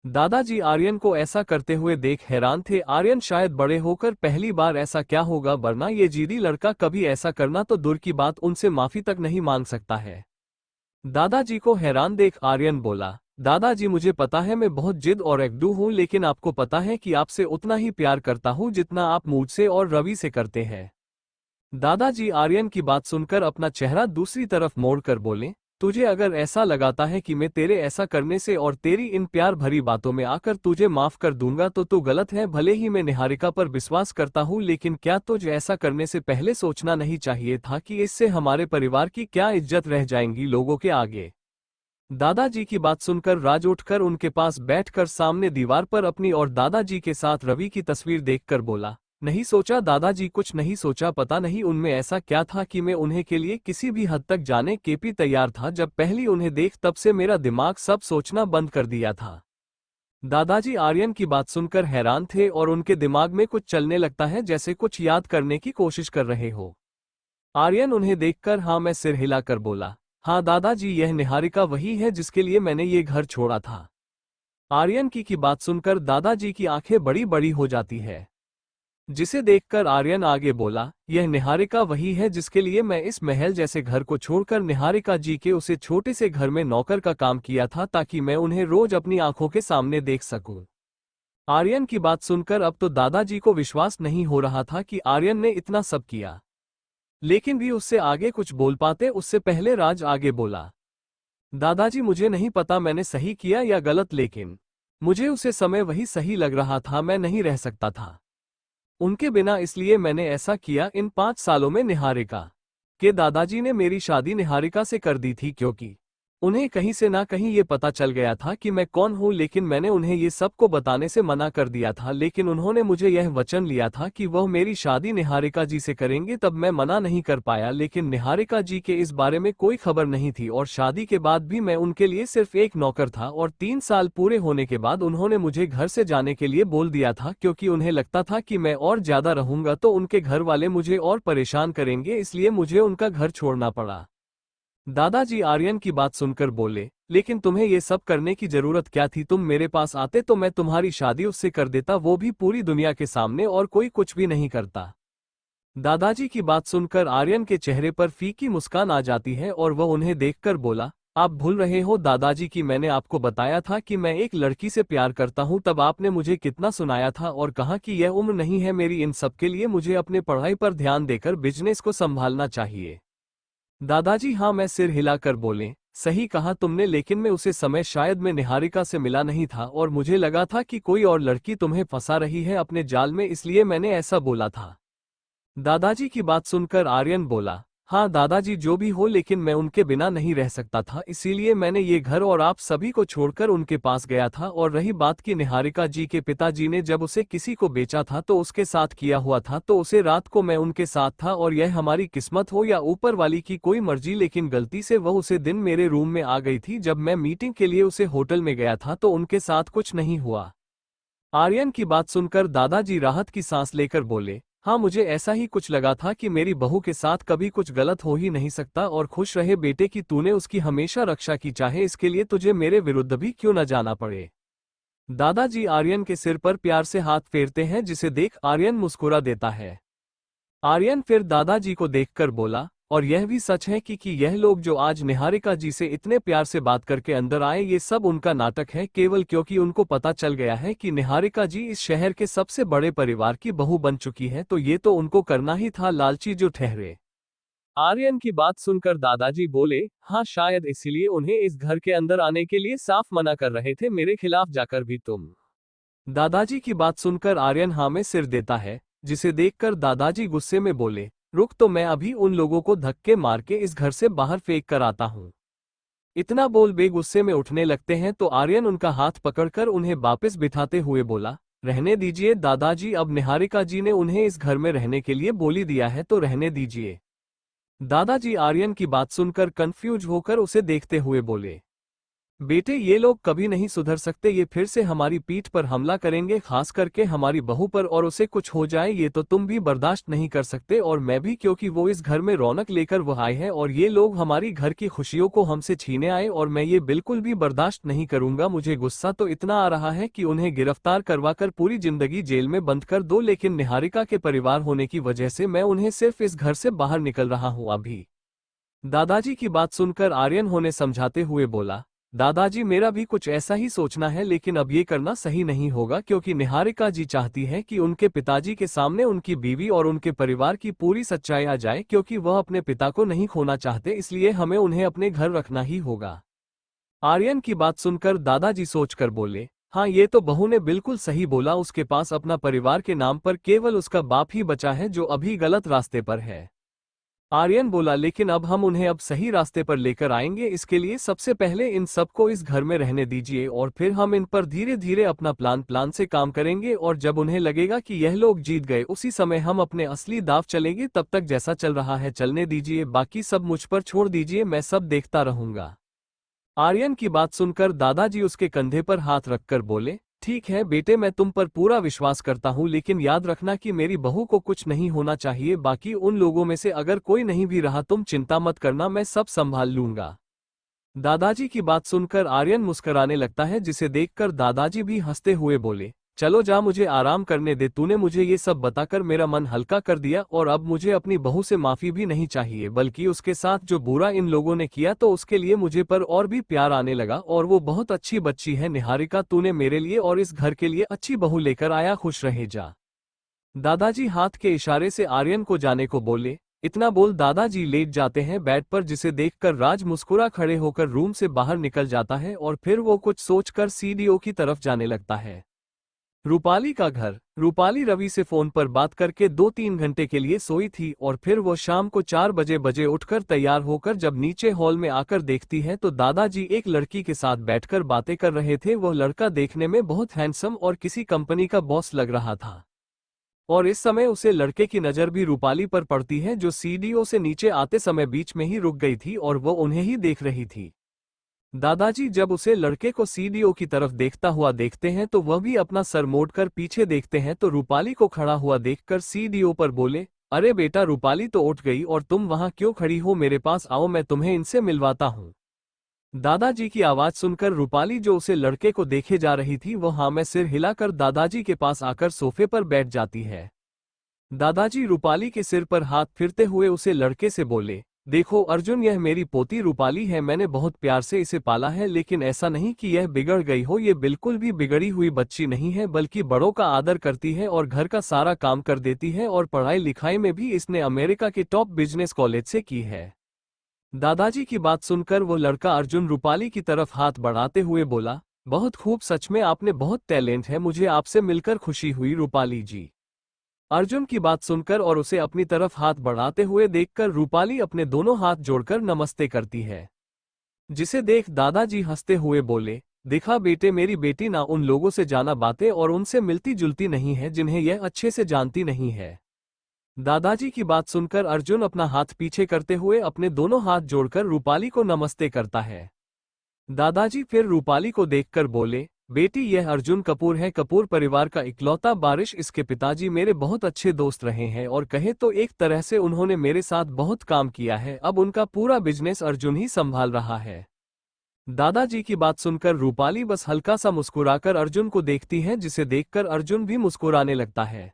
दादाजी आर्यन को ऐसा करते हुए देख हैरान थे। आर्यन शायद बड़े होकर पहली बार ऐसा क्या होगा, वरना ये जिद्दी लड़का कभी ऐसा करना तो दूर की बात उनसे माफी तक नहीं मांग सकता है। दादाजी को हैरान देख आर्यन बोला, दादाजी, मुझे पता है मैं बहुत जिद और एकदू हूं, लेकिन आपको पता है कि आपसे उतना ही प्यार करता हूं जितना आप मुझसे और रवि से करते हैं। दादाजी आर्यन की बात सुनकर अपना चेहरा दूसरी तरफ मोड़कर बोले, तुझे अगर ऐसा लगाता है कि मैं तेरे ऐसा करने से और तेरी इन प्यार भरी बातों में आकर तुझे माफ कर दूंगा तो तू गलत है। भले ही मैं निहारिका पर विश्वास करता हूं, लेकिन क्या तुझे ऐसा करने से पहले सोचना नहीं चाहिए था कि इससे हमारे परिवार की क्या इज्जत रह जाएगी लोगों के आगे? दादाजी की बात सुनकर राज उठकर उनके पास बैठकर सामने दीवार पर अपनी और दादाजी के साथ रवि की तस्वीर देखकर बोला, नहीं सोचा दादाजी, कुछ नहीं सोचा। पता नहीं उनमें ऐसा क्या था कि मैं उन्हें के लिए किसी भी हद तक जाने के भी तैयार था। जब पहली उन्हें देख तब से मेरा दिमाग सब सोचना बंद कर दिया था। दादाजी आर्यन की बात सुनकर हैरान थे और उनके दिमाग में कुछ चलने लगता है, जैसे कुछ याद करने की कोशिश कर रहे हो। आर्यन उन्हें देखकर हाँ में सिर हिलाकर बोला, हाँ दादाजी, यह निहारिका वही है जिसके लिए मैंने ये घर छोड़ा था। आर्यन की बात सुनकर दादाजी की आंखें बड़ी बड़ी हो जाती है, जिसे देखकर आर्यन आगे बोला, यह निहारिका वही है जिसके लिए मैं इस महल जैसे घर को छोड़कर निहारिका जी के उसे छोटे से घर में नौकर का काम किया था, ताकि मैं उन्हें रोज अपनी आंखों के सामने देख सकूं। आर्यन की बात सुनकर अब तो दादाजी को विश्वास नहीं हो रहा था कि आर्यन ने इतना सब किया, लेकिन भी उससे आगे कुछ बोल पाते उससे पहले राज आगे बोला, दादाजी, मुझे नहीं पता मैंने सही किया या गलत, लेकिन मुझे उसे समय वही सही लग रहा था, मैं नहीं रह सकता था उनके बिना, इसलिए मैंने ऐसा किया। इन 5 सालों में निहारिका के दादाजी ने मेरी शादी निहारिका से कर दी थी, क्योंकि उन्हें कहीं से ना कहीं ये पता चल गया था कि मैं कौन हूँ, लेकिन मैंने उन्हें ये सबको बताने से मना कर दिया था। लेकिन उन्होंने मुझे यह वचन लिया था कि वह मेरी शादी निहारिका जी से करेंगे, तब मैं मना नहीं कर पाया। लेकिन निहारिका जी के इस बारे में कोई खबर नहीं थी, और शादी के बाद भी मैं उनके लिए सिर्फ एक नौकर था। और 3 साल पूरे होने के बाद उन्होंने मुझे घर से जाने के लिए बोल दिया था, क्योंकि उन्हें लगता था कि मैं और ज्यादा रहूंगा तो उनके घर वाले मुझे और परेशान करेंगे, इसलिए मुझे उनका घर छोड़ना पड़ा। दादाजी आर्यन की बात सुनकर बोले, लेकिन तुम्हें ये सब करने की जरूरत क्या थी? तुम मेरे पास आते तो मैं तुम्हारी शादी उससे कर देता, वो भी पूरी दुनिया के सामने, और कोई कुछ भी नहीं करता। दादाजी की बात सुनकर आर्यन के चेहरे पर फीकी मुस्कान आ जाती है और वह उन्हें देखकर बोला, आप भूल रहे हो दादाजी कि मैंने आपको बताया था कि मैं एक लड़की से प्यार करता हूं, तब आपने मुझे कितना सुनाया था और कहा कि यह उम्र नहीं है मेरी इन सब के लिए, मुझे अपने पढ़ाई पर ध्यान देकर बिजनेस को संभालना चाहिए। दादाजी हाँ में सिर हिलाकर बोले, सही कहा तुमने, लेकिन मैं उसे समय शायद मैं निहारिका से मिला नहीं था और मुझे लगा था कि कोई और लड़की तुम्हें फंसा रही है अपने जाल में, इसलिए मैंने ऐसा बोला था। दादाजी की बात सुनकर आर्यन बोला, हाँ दादाजी, जो भी हो, लेकिन मैं उनके बिना नहीं रह सकता था, इसीलिए मैंने ये घर और आप सभी को छोड़कर उनके पास गया था। और रही बात की निहारिका जी के पिताजी ने जब उसे किसी को बेचा था तो उसके साथ किया हुआ था, तो उसे रात को मैं उनके साथ था, और यह हमारी किस्मत हो या ऊपर वाली की कोई मर्जी, लेकिन गलती से वह उसे दिन मेरे रूम में आ गई थी। जब मैं मीटिंग के लिए उसे होटल में गया था तो उनके साथ कुछ नहीं हुआ। आर्यन की बात सुनकर दादाजी राहत की सांस लेकर बोले, हाँ मुझे ऐसा ही कुछ लगा था कि मेरी बहू के साथ कभी कुछ गलत हो ही नहीं सकता और खुश रहे बेटे कि तूने उसकी हमेशा रक्षा की, चाहे इसके लिए तुझे मेरे विरुद्ध भी क्यों न जाना पड़े। दादाजी आर्यन के सिर पर प्यार से हाथ फेरते हैं जिसे देख आर्यन मुस्कुरा देता है। आर्यन फिर दादाजी को देखकर बोला, और यह भी सच है कि यह लोग जो आज निहारिका जी से इतने प्यार से बात करके अंदर आए ये सब उनका नाटक है, केवल क्योंकि उनको पता चल गया है कि निहारिका जी इस शहर के सबसे बड़े परिवार की बहू बन चुकी है, तो ये तो उनको करना ही था, लालची जो ठहरे। आर्यन की बात सुनकर दादाजी बोले, हाँ शायद इसीलिए उन्हें इस घर के अंदर आने के लिए साफ मना कर रहे थे, मेरे खिलाफ जाकर भी तुम। दादाजी की बात सुनकर आर्यन हाँ में सिर देता है, जिसे देखकर दादाजी गुस्से में बोले, रुक तो मैं अभी उन लोगों को धक्के मार के इस घर से बाहर फेंक कर आता हूँ। इतना बोल बे गुस्से में उठने लगते हैं तो आर्यन उनका हाथ पकड़कर उन्हें वापस बिठाते हुए बोला, रहने दीजिए दादाजी, अब निहारिका जी ने उन्हें इस घर में रहने के लिए बोली दिया है तो रहने दीजिए। दादाजी आर्यन की बात सुनकर कंफ्यूज होकर उसे देखते हुए बोले, बेटे ये लोग कभी नहीं सुधर सकते, ये फिर से हमारी पीठ पर हमला करेंगे, खास करके हमारी बहू पर, और उसे कुछ हो जाए ये तो तुम भी बर्दाश्त नहीं कर सकते और मैं भी, क्योंकि वो इस घर में रौनक लेकर वो आए हैं और ये लोग हमारी घर की खुशियों को हमसे छीने आए और मैं ये बिल्कुल भी बर्दाश्त नहीं करूंगा। मुझे गुस्सा तो इतना आ रहा है कि उन्हें गिरफ्तार करवाकर पूरी जिंदगी जेल में बंद कर दो, लेकिन निहारिका के परिवार होने की वजह से मैं उन्हें सिर्फ इस घर से बाहर निकल रहा हूँ अभी। दादाजी की बात सुनकर आर्यन होने समझाते हुए बोला, दादाजी मेरा भी कुछ ऐसा ही सोचना है, लेकिन अब ये करना सही नहीं होगा क्योंकि निहारिका जी चाहती है कि उनके पिताजी के सामने उनकी बीवी और उनके परिवार की पूरी सच्चाई आ जाए, क्योंकि वह अपने पिता को नहीं खोना चाहते, इसलिए हमें उन्हें अपने घर रखना ही होगा। आर्यन की बात सुनकर दादाजी सोचकर बोले, हाँ ये तो बहू ने बिल्कुल सही बोला, उसके पास अपना परिवार के नाम पर केवल उसका बाप ही बचा है जो अभी गलत रास्ते पर है। आर्यन बोला, लेकिन अब हम उन्हें अब सही रास्ते पर लेकर आएंगे, इसके लिए सबसे पहले इन सबको इस घर में रहने दीजिए और फिर हम इन पर धीरे धीरे अपना प्लान से काम करेंगे और जब उन्हें लगेगा कि यह लोग जीत गए उसी समय हम अपने असली दाव चलेंगे। तब तक जैसा चल रहा है चलने दीजिए, बाकी सब मुझ पर छोड़ दीजिए, मैं सब देखता रहूंगा। आर्यन की बात सुनकर दादाजी उसके कंधे पर हाथ रखकर बोले, ठीक है बेटे, मैं तुम पर पूरा विश्वास करता हूँ, लेकिन याद रखना कि मेरी बहू को कुछ नहीं होना चाहिए, बाकी उन लोगों में से अगर कोई नहीं भी रहा तुम चिंता मत करना, मैं सब संभाल लूंगा। दादाजी की बात सुनकर आर्यन मुस्कुराने लगता है, जिसे देखकर दादाजी भी हंसते हुए बोले, चलो जा, मुझे आराम करने दे, तूने मुझे ये सब बताकर मेरा मन हल्का कर दिया और अब मुझे अपनी बहू से माफी भी नहीं चाहिए, बल्कि उसके साथ जो बुरा इन लोगों ने किया तो उसके लिए मुझे पर और भी प्यार आने लगा और वो बहुत अच्छी बच्ची है। निहारिका, तूने मेरे लिए और इस घर के लिए अच्छी बहू लेकर आया, खुश रहे जा। दादाजी हाथ के इशारे से आर्यन को जाने को बोले। इतना बोल दादाजी लेट जाते हैं बेड पर, जिसे देखकर राज मुस्कुरा खड़े होकर रूम से बाहर निकल जाता है और फिर वो कुछ सोचकर सीडीओ की तरफ जाने लगता है। रूपाली का घर। रूपाली रवि से फोन पर बात करके 2-3 घंटे के लिए सोई थी और फिर वो शाम को 4 बजे उठकर तैयार होकर जब नीचे हॉल में आकर देखती है तो दादाजी एक लड़की के साथ बैठकर बातें कर रहे थे। वह लड़का देखने में बहुत हैंडसम और किसी कंपनी का बॉस लग रहा था और इस समय उसे लड़के की नज़र भी रूपाली पर पड़ती है, जो सीडीओ से नीचे आते समय बीच में ही रुक गई थी और वो उन्हें ही देख रही थी। दादाजी जब उसे लड़के को सीडीओ की तरफ देखता हुआ देखते हैं तो वह भी अपना सर मोड़कर पीछे देखते हैं तो रूपाली को खड़ा हुआ देखकर सीडीओ पर बोले, अरे बेटा रूपाली तो उठ गई और तुम वहां क्यों खड़ी हो, मेरे पास आओ, मैं तुम्हें इनसे मिलवाता हूं। दादाजी की आवाज सुनकर रूपाली, जो उसे लड़के को देखे जा रही थी, वो हाँ में सिर हिलाकर दादाजी के पास आकर सोफे पर बैठ जाती है। दादाजी रूपाली के सिर पर हाथ फिरते हुए उसे लड़के से बोले, देखो अर्जुन, यह मेरी पोती रूपाली है, मैंने बहुत प्यार से इसे पाला है, लेकिन ऐसा नहीं कि यह बिगड़ गई हो, ये बिल्कुल भी बिगड़ी हुई बच्ची नहीं है, बल्कि बड़ों का आदर करती है और घर का सारा काम कर देती है और पढ़ाई लिखाई में भी इसने अमेरिका के टॉप बिजनेस कॉलेज से की है। दादाजी की बात सुनकर वो लड़का अर्जुन रूपाली की तरफ हाथ बढ़ाते हुए बोला, बहुत खूब, सच में आपने बहुत टैलेंट है, मुझे आपसे मिलकर खुशी हुई रूपाली जी। अर्जुन की बात सुनकर और उसे अपनी तरफ हाथ बढ़ाते हुए देखकर रूपाली अपने दोनों हाथ जोड़कर नमस्ते करती है, जिसे देख दादाजी हंसते हुए बोले, देखा बेटे, मेरी बेटी ना उन लोगों से जाना बातें और उनसे मिलती जुलती नहीं है जिन्हें यह अच्छे से जानती नहीं है। दादाजी की बात सुनकर अर्जुन अपना हाथ पीछे करते हुए अपने दोनों हाथ जोड़कर रूपाली को नमस्ते करता है। दादाजी फिर रूपाली को देखकर बोले, बेटी, यह अर्जुन कपूर है, कपूर परिवार का इकलौता वारिस। इसके पिताजी मेरे बहुत अच्छे दोस्त रहे हैं और कहे तो एक तरह से उन्होंने मेरे साथ बहुत काम किया है। अब उनका पूरा बिजनेस अर्जुन ही संभाल रहा है। दादाजी की बात सुनकर रूपाली बस हल्का सा मुस्कुराकर अर्जुन को देखती है, जिसे देखकर अर्जुन भी मुस्कुराने लगता है।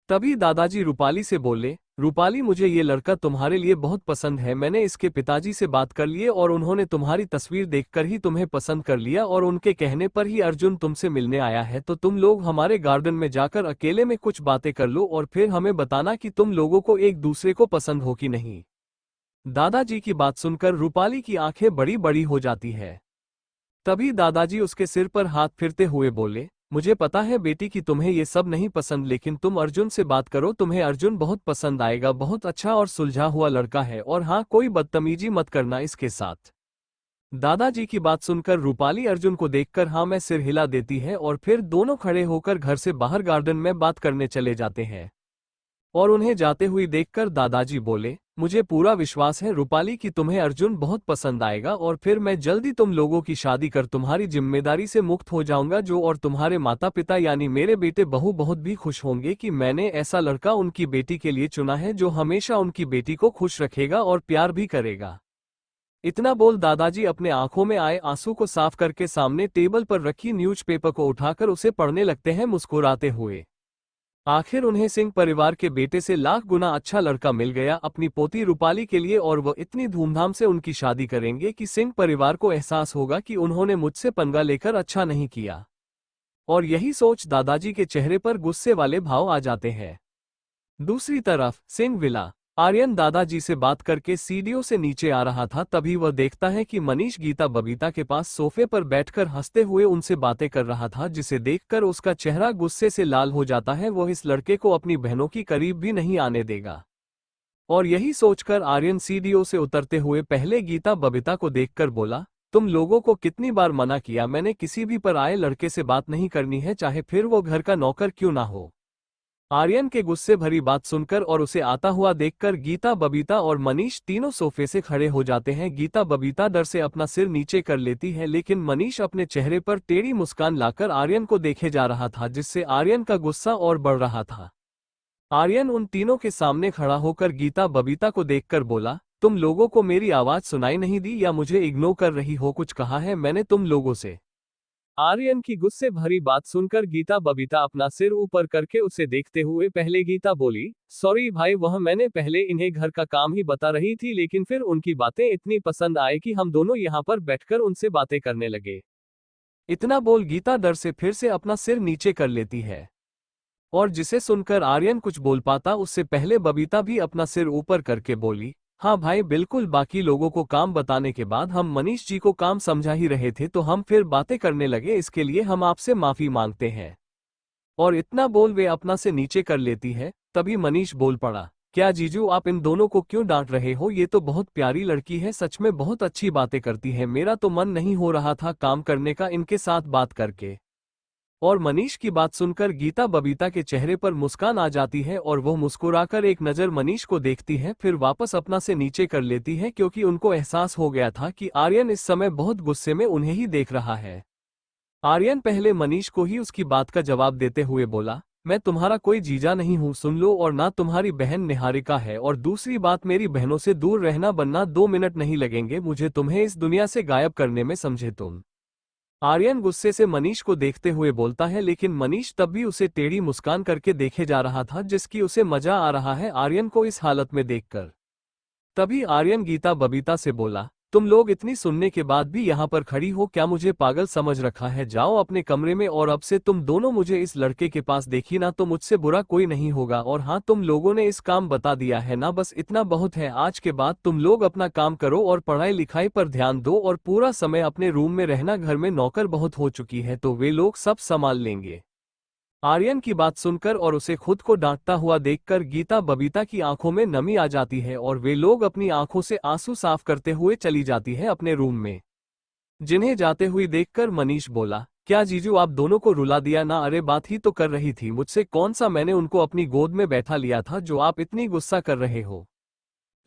तभी दादाजी रूपाली से बोले, रूपाली, मुझे ये लड़का तुम्हारे लिए बहुत पसंद है। मैंने इसके पिताजी से बात कर लिए और उन्होंने तुम्हारी तस्वीर देखकर ही तुम्हें पसंद कर लिया और उनके कहने पर ही अर्जुन तुमसे मिलने आया है। तो तुम लोग हमारे गार्डन में जाकर अकेले में कुछ बातें कर लो और फिर हमें बताना कि तुम लोगों को एक दूसरे को पसंद हो कि नहीं। दादाजी की बात सुनकर रूपाली की आंखें बड़ी बड़ी हो जाती है। तभी दादाजी उसके सिर पर हाथ फिरते हुए बोले, मुझे पता है बेटी कि तुम्हें ये सब नहीं पसंद, लेकिन तुम अर्जुन से बात करो, तुम्हें अर्जुन बहुत पसंद आएगा। बहुत अच्छा और सुलझा हुआ लड़का है, और हाँ, कोई बदतमीजी मत करना इसके साथ। दादाजी की बात सुनकर रूपाली अर्जुन को देखकर हाँ में सिर हिला देती है और फिर दोनों खड़े होकर घर से बाहर गार्डन में बात करने चले जाते हैं। और उन्हें जाते हुए देखकर दादाजी बोले, मुझे पूरा विश्वास है रूपाली कि तुम्हें अर्जुन बहुत पसंद आएगा और फिर मैं जल्दी तुम लोगों की शादी कर तुम्हारी जिम्मेदारी से मुक्त हो जाऊंगा, जो और तुम्हारे माता पिता यानी मेरे बेटे बहू बहुत भी खुश होंगे कि मैंने ऐसा लड़का उनकी बेटी के लिए चुना है जो हमेशा उनकी बेटी को खुश रखेगा और प्यार भी करेगा। इतना बोल दादाजी अपने आंखों में आए आंसू को साफ करके सामने टेबल पर रखी न्यूज़पेपर को उठाकर उसे पढ़ने लगते हैं मुस्कुराते हुए। आखिर उन्हें सिंह परिवार के बेटे से लाख गुना अच्छा लड़का मिल गया अपनी पोती रूपाली के लिए, और वह इतनी धूमधाम से उनकी शादी करेंगे कि सिंह परिवार को एहसास होगा कि उन्होंने मुझसे पंगा लेकर अच्छा नहीं किया। और यही सोच दादाजी के चेहरे पर गुस्से वाले भाव आ जाते हैं। दूसरी तरफ सिंह विला आर्यन दादाजी से बात करके सीढ़ियों से नीचे आ रहा था, तभी वह देखता है कि मनीष गीता बबीता के पास सोफे पर बैठकर हंसते हुए उनसे बातें कर रहा था, जिसे देखकर उसका चेहरा गुस्से से लाल हो जाता है। वह इस लड़के को अपनी बहनों की करीब भी नहीं आने देगा। और यही सोचकर आर्यन सीढ़ियों से उतरते हुए पहले गीता बबीता को देखकर बोला, तुम लोगों को कितनी बार मना किया, मैंने किसी भी पर आए लड़के से बात नहीं करनी है, चाहे फिर वो घर का नौकर क्यों ना हो। आर्यन के गुस्से भरी बात सुनकर और उसे आता हुआ देखकर गीता बबीता और मनीष तीनों सोफे से खड़े हो जाते हैं। गीता बबीता डर से अपना सिर नीचे कर लेती है, लेकिन मनीष अपने चेहरे पर टेढ़ी मुस्कान लाकर आर्यन को देखे जा रहा था, जिससे आर्यन का गुस्सा और बढ़ रहा था। आर्यन उन तीनों के सामने खड़ा होकर गीता बबीता को देखकर बोला, तुम लोगों को मेरी आवाज सुनाई नहीं दी या मुझे इग्नोर कर रही हो? कुछ कहा है मैंने तुम लोगों से? आर्यन की गुस्से भरी बात सुनकर गीता बबीता अपना सिर ऊपर करके उसे देखते हुए पहले गीता बोली, सॉरी भाई, वह मैंने पहले इन्हें घर का काम ही बता रही थी, लेकिन फिर उनकी बातें इतनी पसंद आए कि हम दोनों यहाँ पर बैठकर उनसे बातें करने लगे। इतना बोल गीता डर से फिर से अपना सिर नीचे कर लेती है, और जिसे सुनकर आर्यन कुछ बोल पाता उससे पहले बबीता भी अपना सिर ऊपर करके बोली, हाँ भाई बिल्कुल, बाकी लोगों को काम बताने के बाद हम मनीष जी को काम समझा ही रहे थे तो हम फिर बातें करने लगे, इसके लिए हम आपसे माफी मांगते हैं। और इतना बोल वे अपना से नीचे कर लेती है। तभी मनीष बोल पड़ा, क्या जीजू आप इन दोनों को क्यों डांट रहे हो? ये तो बहुत प्यारी लड़की है, सच में बहुत अच्छी बातें करती है, मेरा तो मन नहीं हो रहा था काम करने का इनके साथ बात करके। और मनीष की बात सुनकर गीता बबीता के चेहरे पर मुस्कान आ जाती है और वो मुस्कुराकर एक नज़र मनीष को देखती है, फिर वापस अपना से नीचे कर लेती है, क्योंकि उनको एहसास हो गया था कि आर्यन इस समय बहुत गुस्से में उन्हें ही देख रहा है। आर्यन पहले मनीष को ही उसकी बात का जवाब देते हुए बोला, मैं तुम्हारा कोई जीजा नहीं हूँ, सुन लो, और ना तुम्हारी बहन निहारिका है, और दूसरी बात, मेरी बहनों से दूर रहना बनना 2 मिनट नहीं लगेंगे मुझे तुम्हें इस दुनिया से गायब करने में, समझे तुम? आर्यन गुस्से से मनीष को देखते हुए बोलता है, लेकिन मनीष तब भी उसे टेढ़ी मुस्कान करके देखे जा रहा था, जिसकी उसे मजा आ रहा है आर्यन को इस हालत में देखकर। तभी आर्यन गीता बबीता से बोला, तुम लोग इतनी सुनने के बाद भी यहाँ पर खड़ी हो, क्या मुझे पागल समझ रखा है? जाओ अपने कमरे में, और अब से तुम दोनों मुझे इस लड़के के पास देखी ना तो मुझसे बुरा कोई नहीं होगा। और हाँ, तुम लोगों ने इस काम बता दिया है ना, बस इतना बहुत है। आज के बाद तुम लोग अपना काम करो और पढ़ाई लिखाई पर ध्यान दो, और पूरा समय अपने रूम में रहना, घर में नौकर बहुत हो चुकी है तो वे लोग सब संभाल लेंगे। आर्यन की बात सुनकर और उसे खुद को डांटता हुआ देखकर गीता बबीता की आंखों में नमी आ जाती है, और वे लोग अपनी आंखों से आंसू साफ करते हुए चली जाती है अपने रूम में। जिन्हें जाते हुए देखकर मनीष बोला, क्या जीजू आप दोनों को रुला दिया ना? अरे बात ही तो कर रही थी मुझसे, कौन सा मैंने उनको अपनी गोद में बैठा लिया था जो आप इतनी गुस्सा कर रहे हो?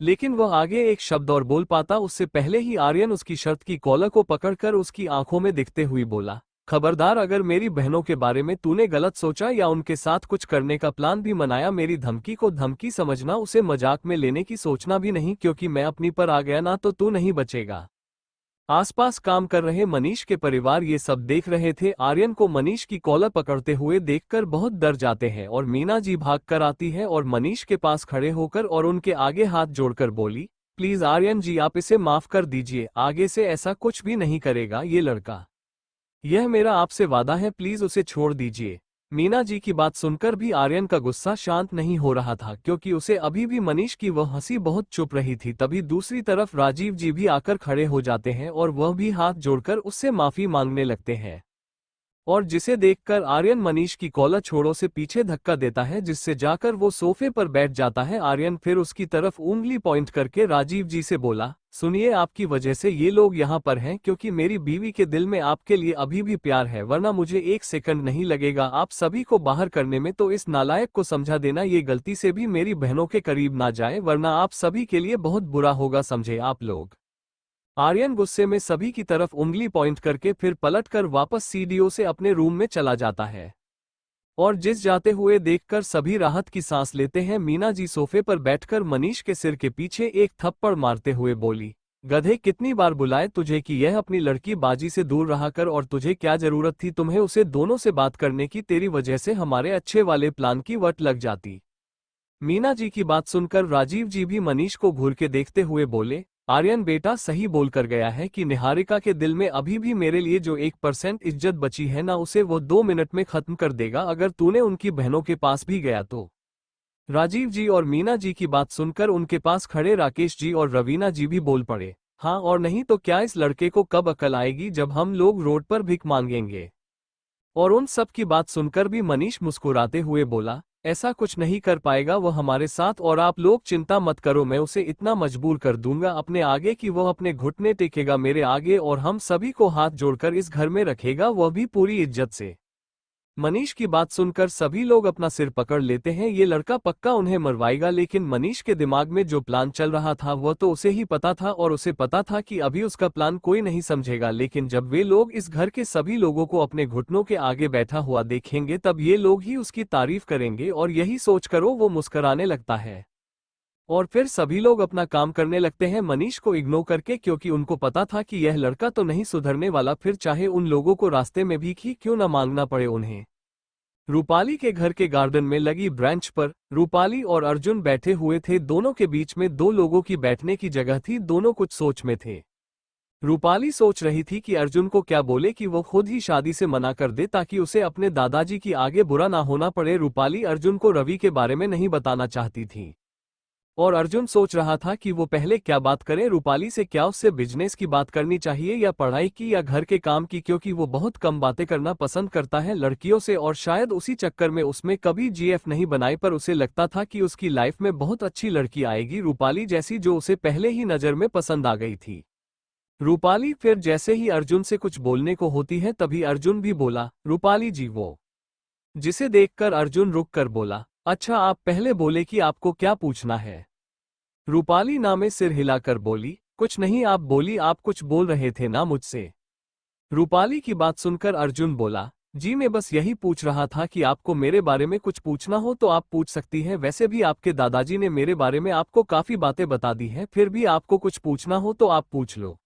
लेकिन वह आगे एक शब्द और बोल पाता उससे पहले ही आर्यन उसकी शर्ट की कॉलर को पकड़कर उसकी आंखों में दिखते हुए बोला, खबरदार, अगर मेरी बहनों के बारे में तूने गलत सोचा या उनके साथ कुछ करने का प्लान भी बनाया, मेरी धमकी को धमकी समझना, उसे मजाक में लेने की सोचना भी नहीं, क्योंकि मैं अपनी पर आ गया ना तो तू नहीं बचेगा। आसपास काम कर रहे मनीष के परिवार ये सब देख रहे थे। आर्यन को मनीष की कॉलर पकड़ते हुए देखकर बहुत डर जाते हैं और मीना जी भाग कर आती है और मनीष के पास खड़े होकर और उनके आगे हाथ जोड़कर बोली, प्लीज आर्यन जी, आप इसे माफ कर दीजिए, आगे से ऐसा कुछ भी नहीं करेगा ये लड़का। यह मेरा आपसे वादा है, प्लीज उसे छोड़ दीजिए। मीना जी की बात सुनकर भी आर्यन का गुस्सा शांत नहीं हो रहा था, क्योंकि उसे अभी भी मनीष की वह हंसी बहुत चुप रही थी। तभी दूसरी तरफ राजीव जी भी आकर खड़े हो जाते हैं और वह भी हाथ जोड़कर उससे माफी मांगने लगते हैं। और जिसे देखकर आर्यन मनीष की कॉलर छोड़ों से पीछे धक्का देता है, जिससे जाकर वो सोफे पर बैठ जाता है। आर्यन फिर उसकी तरफ उंगली पॉइंट करके राजीव जी से बोला, सुनिए, आपकी वजह से ये लोग यहाँ पर हैं, क्योंकि मेरी बीवी के दिल में आपके लिए अभी भी प्यार है, वरना मुझे एक सेकंड नहीं लगेगा आप सभी को बाहर करने में। तो इस नालायक को समझा देना, ये गलती से भी मेरी बहनों के करीब ना जाए, वरना आप सभी के लिए बहुत बुरा होगा, समझे आप लोग। आर्यन गुस्से में सभी की तरफ उंगली पॉइंट करके फिर पलटकर वापस सीढ़ियों से अपने रूम में चला जाता है। और जिस जाते हुए देखकर सभी राहत की सांस लेते हैं। मीना जी सोफे पर बैठकर मनीष के सिर के पीछे एक थप्पड़ मारते हुए बोली, गधे, कितनी बार बुलाए तुझे कि यह अपनी लड़की बाजी से दूर रहा कर, और तुझे क्या जरूरत थी तुम्हें उसे दोनों से बात करने की, तेरी वजह से हमारे अच्छे वाले प्लान की वट लग जाती। मीना जी की बात सुनकर राजीव जी भी मनीष को घूर के देखते हुए बोले, आर्यन बेटा सही बोल कर गया है कि निहारिका के दिल में अभी भी मेरे लिए जो 1% इज्जत बची है ना, उसे वो 2 मिनट में खत्म कर देगा अगर तूने उनकी बहनों के पास भी गया तो। राजीव जी और मीना जी की बात सुनकर उनके पास खड़े राकेश जी और रवीना जी भी बोल पड़े, हाँ और नहीं तो क्या, इस लड़के को कब अकल आएगी जब हम लोग रोड पर भिख मांगेंगे। और उन सब की बात सुनकर भी मनीष मुस्कुराते हुए बोला, ऐसा कुछ नहीं कर पाएगा वो हमारे साथ, और आप लोग चिंता मत करो, मैं उसे इतना मजबूर कर दूंगा अपने आगे कि वह अपने घुटने टेकेगा मेरे आगे और हम सभी को हाथ जोड़कर इस घर में रखेगा, वह भी पूरी इज्जत से। मनीष की बात सुनकर सभी लोग अपना सिर पकड़ लेते हैं, ये लड़का पक्का उन्हें मरवाएगा। लेकिन मनीष के दिमाग में जो प्लान चल रहा था वह तो उसे ही पता था, और उसे पता था कि अभी उसका प्लान कोई नहीं समझेगा, लेकिन जब वे लोग इस घर के सभी लोगों को अपने घुटनों के आगे बैठा हुआ देखेंगे तब ये लोग ही उसकी तारीफ करेंगे, और यही सोचकर वो मुस्कुराने लगता है। और फिर सभी लोग अपना काम करने लगते हैं मनीष को इग्नोर करके, क्योंकि उनको पता था कि यह लड़का तो नहीं सुधरने वाला, फिर चाहे उन लोगों को रास्ते में भीख ही क्यों न मांगना पड़े उन्हें। रूपाली के घर के गार्डन में लगी ब्रांच पर रूपाली और अर्जुन बैठे हुए थे। दोनों के बीच में 2 लोगों की बैठने की जगह थी। दोनों कुछ सोच में थे। रूपाली सोच रही थी कि अर्जुन को क्या बोले कि वो खुद ही शादी से मना कर दे, ताकि उसे अपने दादाजी की आगे बुरा ना होना पड़े। रूपाली अर्जुन को रवि के बारे में नहीं बताना चाहती थी, और अर्जुन सोच रहा था कि वो पहले क्या बात करे रूपाली से, क्या उससे बिजनेस की बात करनी चाहिए या पढ़ाई की या घर के काम की, क्योंकि वो बहुत कम बातें करना पसंद करता है लड़कियों से, और शायद उसी चक्कर में उसमें कभी जीएफ नहीं बनाई, पर उसे लगता था कि उसकी लाइफ में बहुत अच्छी लड़की आएगी रूपाली जैसी, जो उसे पहले ही नजर में पसंद आ गई थी। रूपाली फिर जैसे ही अर्जुन से कुछ बोलने को होती है तभी अर्जुन भी बोला, रूपाली जी वो, जिसे देखकर अर्जुन रुक कर बोला, अच्छा आप पहले बोले कि आपको क्या पूछना है। रूपाली ना में सिर हिलाकर बोली, कुछ नहीं आप बोली, आप कुछ बोल रहे थे ना मुझसे। रूपाली की बात सुनकर अर्जुन बोला, जी मैं बस यही पूछ रहा था कि आपको मेरे बारे में कुछ पूछना हो तो आप पूछ सकती हैं, वैसे भी आपके दादाजी ने मेरे बारे में आपको काफी बातें बता दी हैं, फिर भी आपको कुछ पूछना हो तो आप पूछ लो।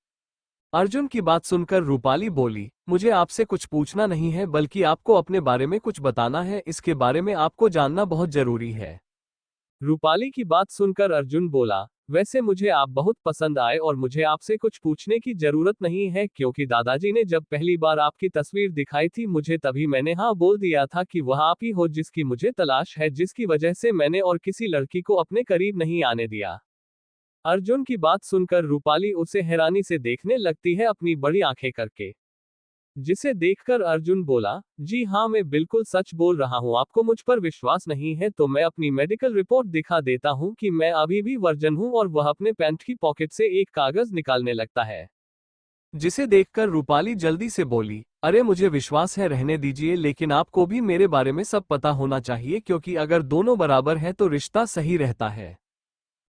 अर्जुन की बात सुनकर रूपाली बोली, मुझे आपसे कुछ पूछना नहीं है, बल्कि आपको अपने बारे में कुछ बताना है, इसके बारे में आपको जानना बहुत जरूरी है। रूपाली की बात सुनकर अर्जुन बोला, वैसे मुझे आप बहुत पसंद आए और मुझे आपसे कुछ पूछने की जरूरत नहीं है, क्योंकि दादाजी ने जब पहली बार आपकी तस्वीर दिखाई थी मुझे, तभी मैंने हाँ बोल दिया था कि वह आप ही हो जिसकी मुझे तलाश है, जिसकी वजह से मैंने और किसी लड़की को अपने करीब नहीं आने दिया। अर्जुन की बात सुनकर रूपाली उसे हैरानी से देखने लगती है अपनी बड़ी आंखें करके, जिसे देखकर अर्जुन बोला, जी हाँ मैं बिल्कुल सच बोल रहा हूँ, आपको मुझ पर विश्वास नहीं है तो मैं अपनी मेडिकल रिपोर्ट दिखा देता हूँ कि मैं अभी भी वर्जन हूँ। और वह अपने पैंट की पॉकेट से एक कागज निकालने लगता है, जिसे देखकर रूपाली जल्दी से बोली, अरे मुझे विश्वास है, रहने दीजिए, लेकिन आपको भी मेरे बारे में सब पता होना चाहिए, क्योंकि अगर दोनों बराबर है तो रिश्ता सही रहता है।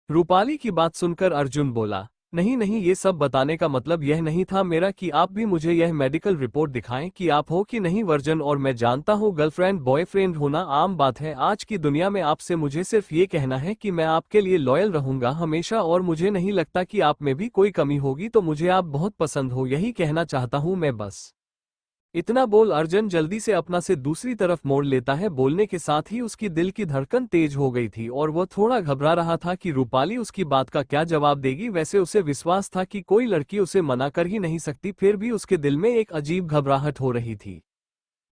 रूपाली की बात सुनकर अर्जुन बोला, नहीं नहीं, ये सब बताने का मतलब यह नहीं था मेरा कि आप भी मुझे यह मेडिकल रिपोर्ट दिखाएं कि आप हो कि नहीं वर्जन। और मैं जानता हूँ गर्लफ्रेंड बॉयफ्रेंड होना आम बात है आज की दुनिया में। आपसे मुझे सिर्फ ये कहना है कि मैं आपके लिए लॉयल रहूंगा हमेशा, और मुझे नहीं लगता कि आप में भी कोई कमी होगी, तो मुझे आप बहुत पसंद हो, यही कहना चाहता हूँ मैं बस। इतना बोल अर्जुन जल्दी से अपना से दूसरी तरफ मोड़ लेता है। बोलने के साथ ही उसकी दिल की धड़कन तेज हो गई थी और वह थोड़ा घबरा रहा था कि रूपाली उसकी बात का क्या जवाब देगी। वैसे उसे विश्वास था कि कोई लड़की उसे मना कर ही नहीं सकती, फिर भी उसके दिल में एक अजीब घबराहट हो रही थी।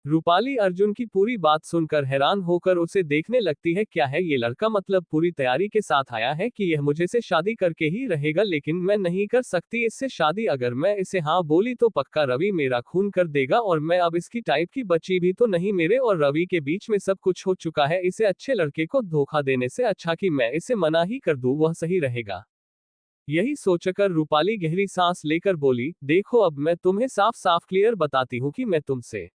रूपाली अर्जुन की पूरी बात सुनकर हैरान होकर उसे देखने लगती है। क्या है ये लड़का, मतलब पूरी तैयारी के साथ आया है कि यह मुझे से शादी करके ही रहेगा, लेकिन मैं नहीं कर सकती इससे शादी। अगर मैं इसे हाँ बोली तो पक्का रवि मेरा खून कर देगा, और मैं अब इसकी टाइप की बच्ची भी तो नहीं। मेरे और रवि के बीच में सब कुछ हो चुका है, इसे अच्छे लड़के को धोखा देने से अच्छा कि मैं इसे मना ही कर दूं, वह सही रहेगा। यही सोचकर रूपाली गहरी सांस लेकर बोली, देखो अब मैं तुम्हें साफ साफ क्लियर बताती हूँ कि मैं तुमसे।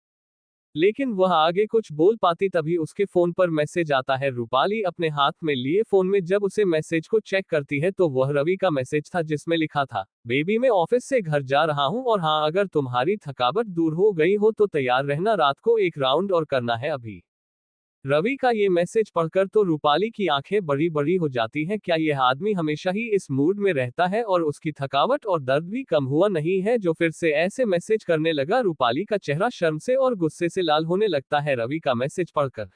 लेकिन वह आगे कुछ बोल पाती तभी उसके फोन पर मैसेज आता है। रूपाली अपने हाथ में लिए फोन में जब उसे मैसेज को चेक करती है तो वह रवि का मैसेज था, जिसमें लिखा था, बेबी मैं ऑफिस से घर जा रहा हूं, और हाँ अगर तुम्हारी थकावट दूर हो गई हो तो तैयार रहना, रात को एक राउंड और करना है अभी। रवि का ये मैसेज पढ़कर तो रूपाली की आंखें बड़ी बड़ी हो जाती हैं। क्या यह आदमी हमेशा ही इस मूड में रहता है और उसकी थकावट और दर्द भी कम हुआ नहीं है जो फिर से ऐसे मैसेज करने लगा। रूपाली का चेहरा शर्म से और गुस्से से लाल होने लगता है रवि का मैसेज पढ़कर।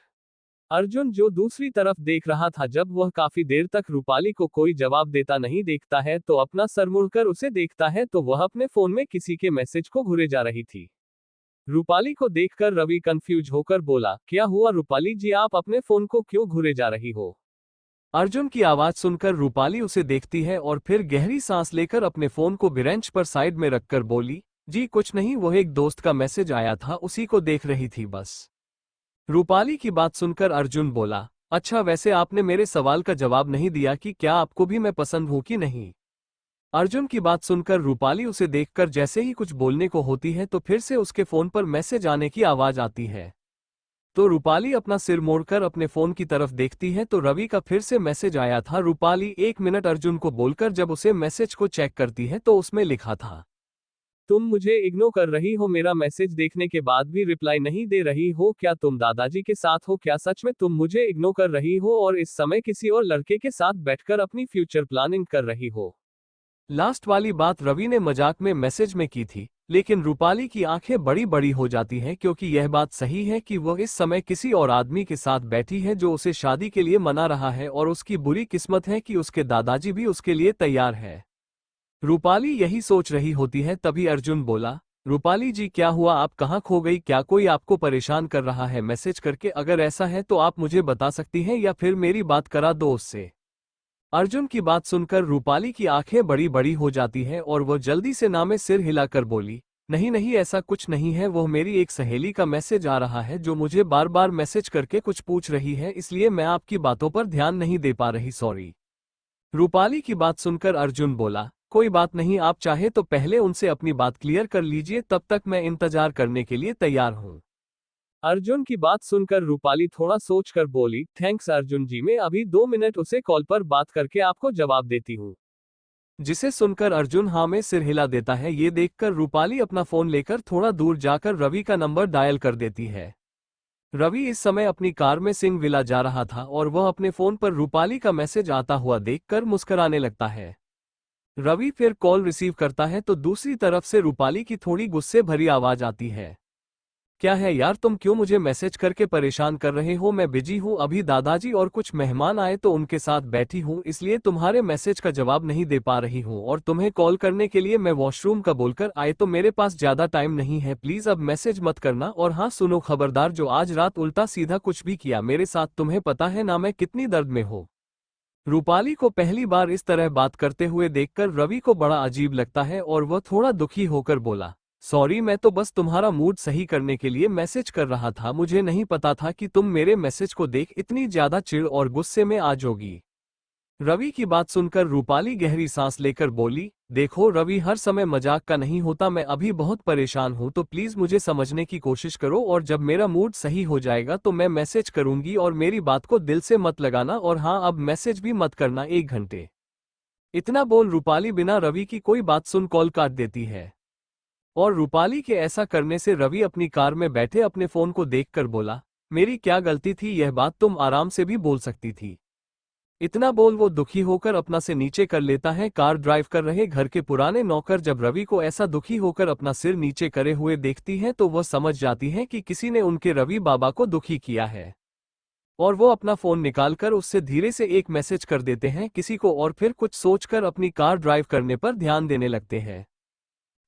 अर्जुन जो दूसरी तरफ देख रहा था, जब वह काफी देर तक रूपाली को कोई जवाब देता नहीं देखता है तो अपना सर मुड़कर उसे देखता है तो वह अपने फोन में किसी के मैसेज को घुरे जा रही थी। रूपाली को देखकर रवि कंफ्यूज होकर बोला, क्या हुआ रूपाली जी, आप अपने फोन को क्यों घुरे जा रही हो? अर्जुन की आवाज सुनकर रूपाली उसे देखती है और फिर गहरी सांस लेकर अपने फोन को बेंच पर साइड में रखकर बोली, जी कुछ नहीं, वो एक दोस्त का मैसेज आया था उसी को देख रही थी बस। रूपाली की बात सुनकर अर्जुन बोला, अच्छा वैसे आपने मेरे सवाल का जवाब नहीं दिया कि क्या आपको भी मैं पसंद हूं कि नहीं। अर्जुन की बात सुनकर रूपाली उसे देखकर जैसे ही कुछ बोलने को होती है तो फिर से उसके फोन पर मैसेज आने की आवाज आती है। तो रूपाली अपना सिर मोड़कर अपने फोन की तरफ देखती है तो रवि का फिर से मैसेज आया था। रूपाली 1 मिनट अर्जुन को बोलकर जब उसे मैसेज को चेक करती है तो उसमें लिखा था, तुम मुझे इग्नोर कर रही हो, मेरा मैसेज देखने के बाद भी रिप्लाई नहीं दे रही हो, क्या तुम दादाजी के साथ हो? क्या सच में तुम मुझे इग्नोर कर रही हो और इस समय किसी और लड़के के साथ बैठकर अपनी फ्यूचर प्लानिंग कर रही हो? लास्ट वाली बात रवि ने मजाक में मैसेज में की थी, लेकिन रूपाली की आंखें बड़ी बड़ी हो जाती हैं क्योंकि यह बात सही है कि वह इस समय किसी और आदमी के साथ बैठी है जो उसे शादी के लिए मना रहा है, और उसकी बुरी किस्मत है कि उसके दादाजी भी उसके लिए तैयार है। रूपाली यही सोच रही होती है तभी अर्जुन बोला, रूपाली जी क्या हुआ, आप कहाँ खो गई? क्या कोई आपको परेशान कर रहा है मैसेज करके? अगर ऐसा है तो आप मुझे बता सकती हैं या फिर मेरी बात करा दो उससे। अर्जुन की बात सुनकर रूपाली की आंखें बड़ी बड़ी हो जाती हैं और वह जल्दी से ना में सिर हिलाकर बोली, नहीं नहीं ऐसा कुछ नहीं है, वो मेरी एक सहेली का मैसेज आ रहा है जो मुझे बार बार मैसेज करके कुछ पूछ रही है, इसलिए मैं आपकी बातों पर ध्यान नहीं दे पा रही, सॉरी। रूपाली की बात सुनकर अर्जुन बोला, कोई बात नहीं, आप चाहे तो पहले उनसे अपनी बात क्लियर कर लीजिए, तब तक मैं इंतजार करने के लिए तैयार हूँ। अर्जुन की बात सुनकर रूपाली थोड़ा सोचकर बोली, थैंक्स अर्जुन जी, मैं अभी 2 मिनट उसे कॉल पर बात करके आपको जवाब देती हूँ। जिसे सुनकर अर्जुन हाँ में सिर हिला देता है। ये देखकर रूपाली अपना फोन लेकर थोड़ा दूर जाकर रवि का नंबर डायल कर देती है। रवि इस समय अपनी कार में सिंह विला जा रहा था और वह अपने फोन पर रूपाली का मैसेज आता हुआ देखकर मुस्कुराने लगता है। रवि फिर कॉल रिसीव करता है तो दूसरी तरफ से रूपाली की थोड़ी गुस्से भरी आवाज आती है, क्या है यार, तुम क्यों मुझे मैसेज करके परेशान कर रहे हो? मैं बिजी हूँ, अभी दादाजी और कुछ मेहमान आए तो उनके साथ बैठी हूँ, इसलिए तुम्हारे मैसेज का जवाब नहीं दे पा रही हूँ, और तुम्हें कॉल करने के लिए मैं वॉशरूम का बोलकर आए तो मेरे पास ज्यादा टाइम नहीं है, प्लीज अब मैसेज मत करना। और हाँ सुनो, खबरदार जो आज रात उल्टा सीधा कुछ भी किया मेरे साथ, तुम्हें पता है ना मैं कितनी दर्द में हूँ। रूपाली को पहली बार इस तरह बात करते हुए देखकर रवि को बड़ा अजीब लगता है और वह थोड़ा दुखी होकर बोला, सॉरी, मैं तो बस तुम्हारा मूड सही करने के लिए मैसेज कर रहा था, मुझे नहीं पता था कि तुम मेरे मैसेज को देख इतनी ज्यादा चिढ़ और गुस्से में आ जाओगी। रवि की बात सुनकर रूपाली गहरी सांस लेकर बोली, देखो रवि, हर समय मजाक का नहीं होता, मैं अभी बहुत परेशान हूं तो प्लीज मुझे समझने की कोशिश करो, और जब मेरा मूड सही हो जाएगा तो मैं मैसेज करूंगी, और मेरी बात को दिल से मत लगाना, और हाँ अब मैसेज भी मत करना 1 घंटे। इतना बोल रूपाली बिना रवि की कोई बात सुन कॉल काट देती है। और रूपाली के ऐसा करने से रवि अपनी कार में बैठे अपने फोन को देखकर बोला, मेरी क्या गलती थी, यह बात तुम आराम से भी बोल सकती थी। इतना बोल वो दुखी होकर अपना से नीचे कर लेता है। कार ड्राइव कर रहे घर के पुराने नौकर जब रवि को ऐसा दुखी होकर अपना सिर नीचे करे हुए देखती हैं तो वह समझ जाती हैं कि किसी ने उनके रवि बाबा को दुखी किया है। और वो अपना फोन निकालकर उससे धीरे से एक मैसेज कर देते हैं किसी को और फिर कुछ सोचकर अपनी कार ड्राइव करने पर ध्यान देने लगते हैं।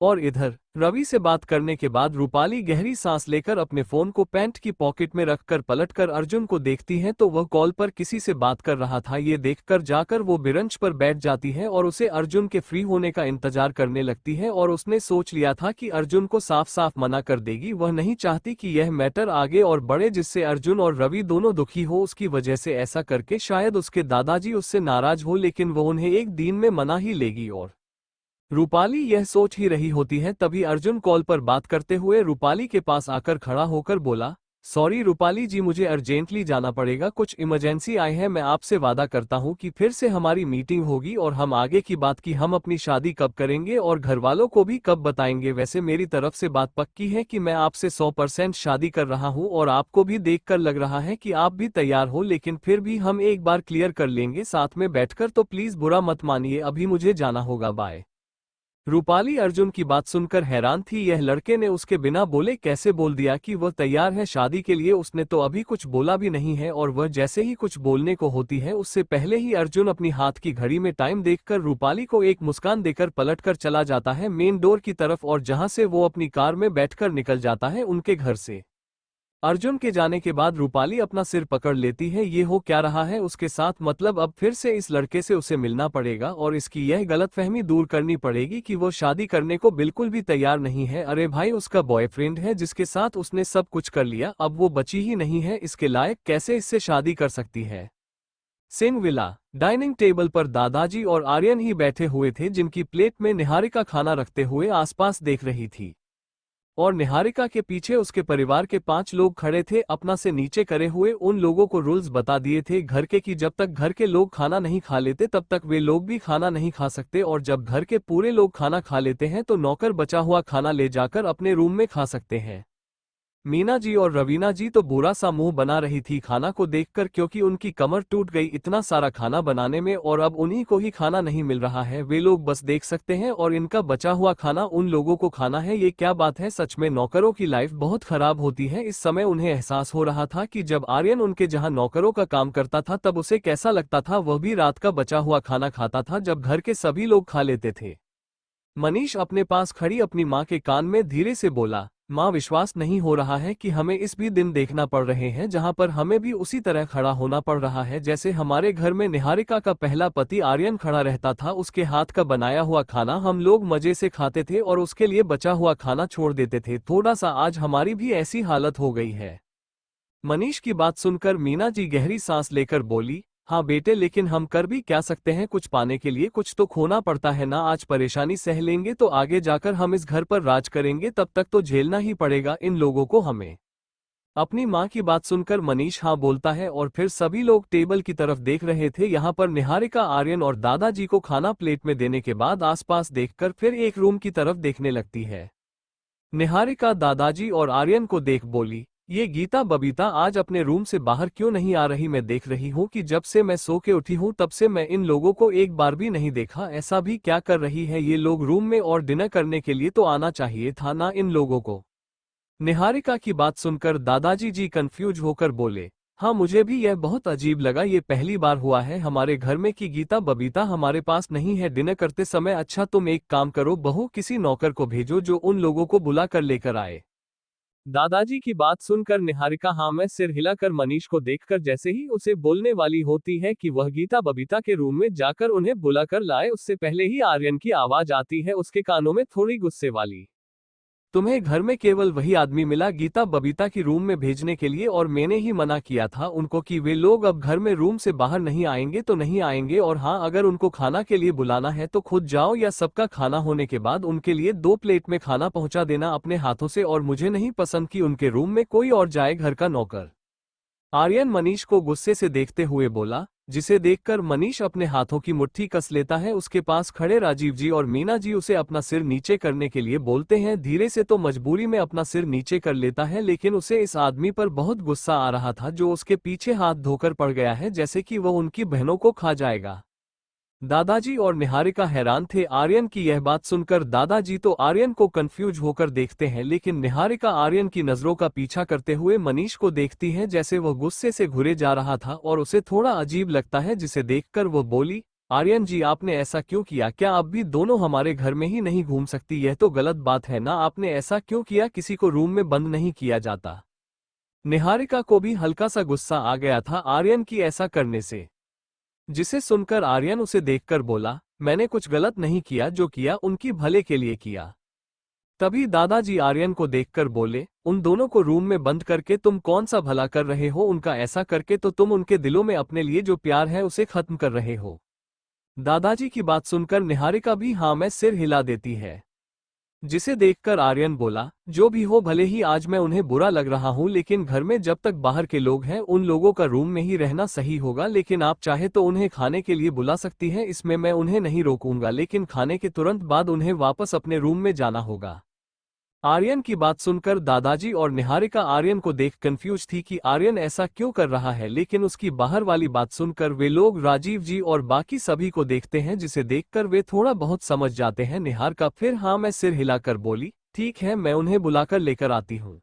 और इधर रवि से बात करने के बाद रूपाली गहरी सांस लेकर अपने फोन को पैंट की पॉकेट में रखकर पलटकर अर्जुन को देखती है तो वह कॉल पर किसी से बात कर रहा था। ये देखकर जाकर वो बेंच पर बैठ जाती है और उसे अर्जुन के फ्री होने का इंतजार करने लगती है। और उसने सोच लिया था कि अर्जुन को साफ साफ मना कर देगी। वह नहीं चाहती कि यह मैटर आगे और बढ़े जिससे अर्जुन और रवि दोनों दुखी हो। उसकी वजह से ऐसा करके शायद उसके दादाजी उससे नाराज हो, लेकिन वह उन्हें एक दिन में मना ही लेगी। और रूपाली यह सोच ही रही होती है तभी अर्जुन कॉल पर बात करते हुए रूपाली के पास आकर खड़ा होकर बोला, सॉरी रूपाली जी, मुझे अर्जेंटली जाना पड़ेगा, कुछ इमरजेंसी आई है। मैं आपसे वादा करता हूं कि फिर से हमारी मीटिंग होगी और हम आगे की बात की हम अपनी शादी कब करेंगे और घर वालों को भी कब बताएंगे। वैसे मेरी तरफ से बात पक्की है कि मैं आपसे 100% शादी कर रहा हूं और आपको भी देखकर लग रहा है कि आप भी तैयार हो, लेकिन फिर भी हम एक बार क्लियर कर लेंगे साथ में बैठकर, तो प्लीज बुरा मत मानिए, अभी मुझे जाना होगा, बाय। रूपाली अर्जुन की बात सुनकर हैरान थी। यह लड़के ने उसके बिना बोले कैसे बोल दिया कि वह तैयार है शादी के लिए। उसने तो अभी कुछ बोला भी नहीं है और वह जैसे ही कुछ बोलने को होती है उससे पहले ही अर्जुन अपनी हाथ की घड़ी में टाइम देखकर रूपाली को एक मुस्कान देकर पलटकर चला जाता है मेन डोर की तरफ, और जहां से वो अपनी कार में बैठकर निकल जाता है उनके घर से। अर्जुन के जाने के बाद रूपाली अपना सिर पकड़ लेती है। ये हो क्या रहा है उसके साथ, मतलब अब फिर से इस लड़के से उसे मिलना पड़ेगा और इसकी यह गलतफहमी दूर करनी पड़ेगी कि वो शादी करने को बिल्कुल भी तैयार नहीं है। अरे भाई, उसका बॉयफ्रेंड है जिसके साथ उसने सब कुछ कर लिया, अब वो बची ही नहीं है इसके लायक, कैसे इससे शादी कर सकती है। सिंह विला डाइनिंग टेबल पर दादाजी और आर्यन ही बैठे हुए थे जिनकी प्लेट में निहारिका खाना रखते हुए आसपास देख रही थी। और निहारिका के पीछे उसके परिवार के 5 लोग खड़े थे अपना से नीचे करे हुए। उन लोगों को रूल्स बता दिए थे घर के कि जब तक घर के लोग खाना नहीं खा लेते तब तक वे लोग भी खाना नहीं खा सकते, और जब घर के पूरे लोग खाना खा लेते हैं तो नौकर बचा हुआ खाना ले जाकर अपने रूम में खा सकते हैं। मीना जी और रवीना जी तो बुरा सा मुंह बना रही थी खाना को देखकर, क्योंकि उनकी कमर टूट गई इतना सारा खाना बनाने में और अब उन्हीं को ही खाना नहीं मिल रहा है। वे लोग बस देख सकते हैं और इनका बचा हुआ खाना उन लोगों को खाना है। ये क्या बात है, सच में नौकरों की लाइफ बहुत खराब होती है। इस समय उन्हें एहसास हो रहा था कि जब आर्यन उनके जहां नौकरों का काम करता था तब उसे कैसा लगता था। वह भी रात का बचा हुआ खाना खाता था जब घर के सभी लोग खा लेते थे। मनीष अपने पास खड़ी अपनी माँ के कान में धीरे से बोला, माँ, विश्वास नहीं हो रहा है कि हमें इस भी दिन देखना पड़ रहे हैं जहां पर हमें भी उसी तरह खड़ा होना पड़ रहा है जैसे हमारे घर में निहारिका का पहला पति आर्यन खड़ा रहता था। उसके हाथ का बनाया हुआ खाना हम लोग मजे से खाते थे और उसके लिए बचा हुआ खाना छोड़ देते थे। थोड़ा सा आज हमारी भी ऐसी हालत हो गई है। मनीष की बात सुनकर मीना जी गहरी सांस लेकर बोली, हाँ बेटे, लेकिन हम कर भी क्या सकते हैं, कुछ पाने के लिए कुछ तो खोना पड़ता है ना। आज परेशानी सह लेंगे तो आगे जाकर हम इस घर पर राज करेंगे, तब तक तो झेलना ही पड़ेगा इन लोगों को हमें। अपनी माँ की बात सुनकर मनीष हाँ बोलता है और फिर सभी लोग टेबल की तरफ देख रहे थे। यहाँ पर निहारिका आर्यन और दादाजी को खाना प्लेट में देने के बाद आसपास देखकर फिर एक रूम की तरफ देखने लगती है। निहारिका दादाजी और आर्यन को देख बोली, ये गीता बबीता आज अपने रूम से बाहर क्यों नहीं आ रही। मैं देख रही हूँ कि जब से मैं सो के उठी हूँ तब से मैं इन लोगों को एक बार भी नहीं देखा। ऐसा भी क्या कर रही है ये लोग रूम में, और डिनर करने के लिए तो आना चाहिए था ना इन लोगों को। निहारिका की बात सुनकर दादाजी जी कंफ्यूज होकर बोले, हाँ मुझे भी यह बहुत अजीब लगा। ये पहली बार हुआ है हमारे घर में कि गीता बबीता हमारे पास नहीं है डिनर करते समय। अच्छा तुम एक काम करो बहू, किसी नौकर को भेजो जो उन लोगों को बुला कर लेकर आए। दादाजी की बात सुनकर निहारिका हाँ में सिर हिलाकर मनीष को देखकर जैसे ही उसे बोलने वाली होती है कि वह गीता बबीता के रूम में जाकर उन्हें बुलाकर लाए, उससे पहले ही आर्यन की आवाज आती है उसके कानों में थोड़ी गुस्से वाली, तुम्हें घर में केवल वही आदमी मिला गीता बबीता की रूम में भेजने के लिए, और मैंने ही मना किया था उनको कि वे लोग अब घर में रूम से बाहर नहीं आएंगे तो नहीं आएंगे, और हाँ अगर उनको खाना के लिए बुलाना है तो खुद जाओ, या सबका खाना होने के बाद उनके लिए 2 प्लेट में खाना पहुंचा देना अपने हाथों से। और मुझे नहीं पसंद कि उनके रूम में कोई और जाए घर का नौकर। आर्यन मनीष को गुस्से से देखते हुए बोला, जिसे देखकर मनीष अपने हाथों की मुट्ठी कस लेता है। उसके पास खड़े राजीव जी और मीना जी उसे अपना सिर नीचे करने के लिए बोलते हैं। धीरे से तो मजबूरी में अपना सिर नीचे कर लेता है, लेकिन उसे इस आदमी पर बहुत गुस्सा आ रहा था जो उसके पीछे हाथ धोकर पड़ गया है, जैसे कि वह उनकी बहनों को खा जाएगा। दादाजी और निहारिका हैरान थे आर्यन की यह बात सुनकर। दादाजी तो आर्यन को कंफ्यूज होकर देखते हैं, लेकिन निहारिका आर्यन की नजरों का पीछा करते हुए मनीष को देखती है, जैसे वह गुस्से से घुरे जा रहा था और उसे थोड़ा अजीब लगता है, जिसे देखकर वह बोली, आर्यन जी आपने ऐसा क्यों किया? क्या आप भी दोनों हमारे घर में ही नहीं घूम सकती? यह तो गलत बात है ना, आपने ऐसा क्यों किया? किसी को रूम में बंद नहीं किया जाता। निहारिका को भी हल्का सा गुस्सा आ गया था आर्यन की ऐसा करने से, जिसे सुनकर आर्यन उसे देखकर बोला, मैंने कुछ गलत नहीं किया, जो किया उनकी भले के लिए किया। तभी दादाजी आर्यन को देखकर बोले, उन दोनों को रूम में बंद करके तुम कौन सा भला कर रहे हो? उनका ऐसा करके तो तुम उनके दिलों में अपने लिए जो प्यार है उसे खत्म कर रहे हो। दादाजी की बात सुनकर निहारिका भी हाँ में सिर हिला देती है, जिसे देखकर आर्यन बोला, जो भी हो, भले ही आज मैं उन्हें बुरा लग रहा हूं, लेकिन घर में जब तक बाहर के लोग हैं उन लोगों का रूम में ही रहना सही होगा। लेकिन आप चाहे तो उन्हें खाने के लिए बुला सकती हैं, इसमें मैं उन्हें नहीं रोकूंगा, लेकिन खाने के तुरंत बाद उन्हें वापस अपने रूम में जाना होगा। आर्यन की बात सुनकर दादाजी और निहारिका आर्यन को देख कंफ्यूज थी कि आर्यन ऐसा क्यों कर रहा है, लेकिन उसकी बाहर वाली बात सुनकर वे लोग राजीव जी और बाकी सभी को देखते हैं, जिसे देखकर वे थोड़ा बहुत समझ जाते हैं। निहारिका फिर हाँ में सिर हिलाकर बोली, ठीक है, मैं उन्हें बुलाकर लेकर आती हूँ।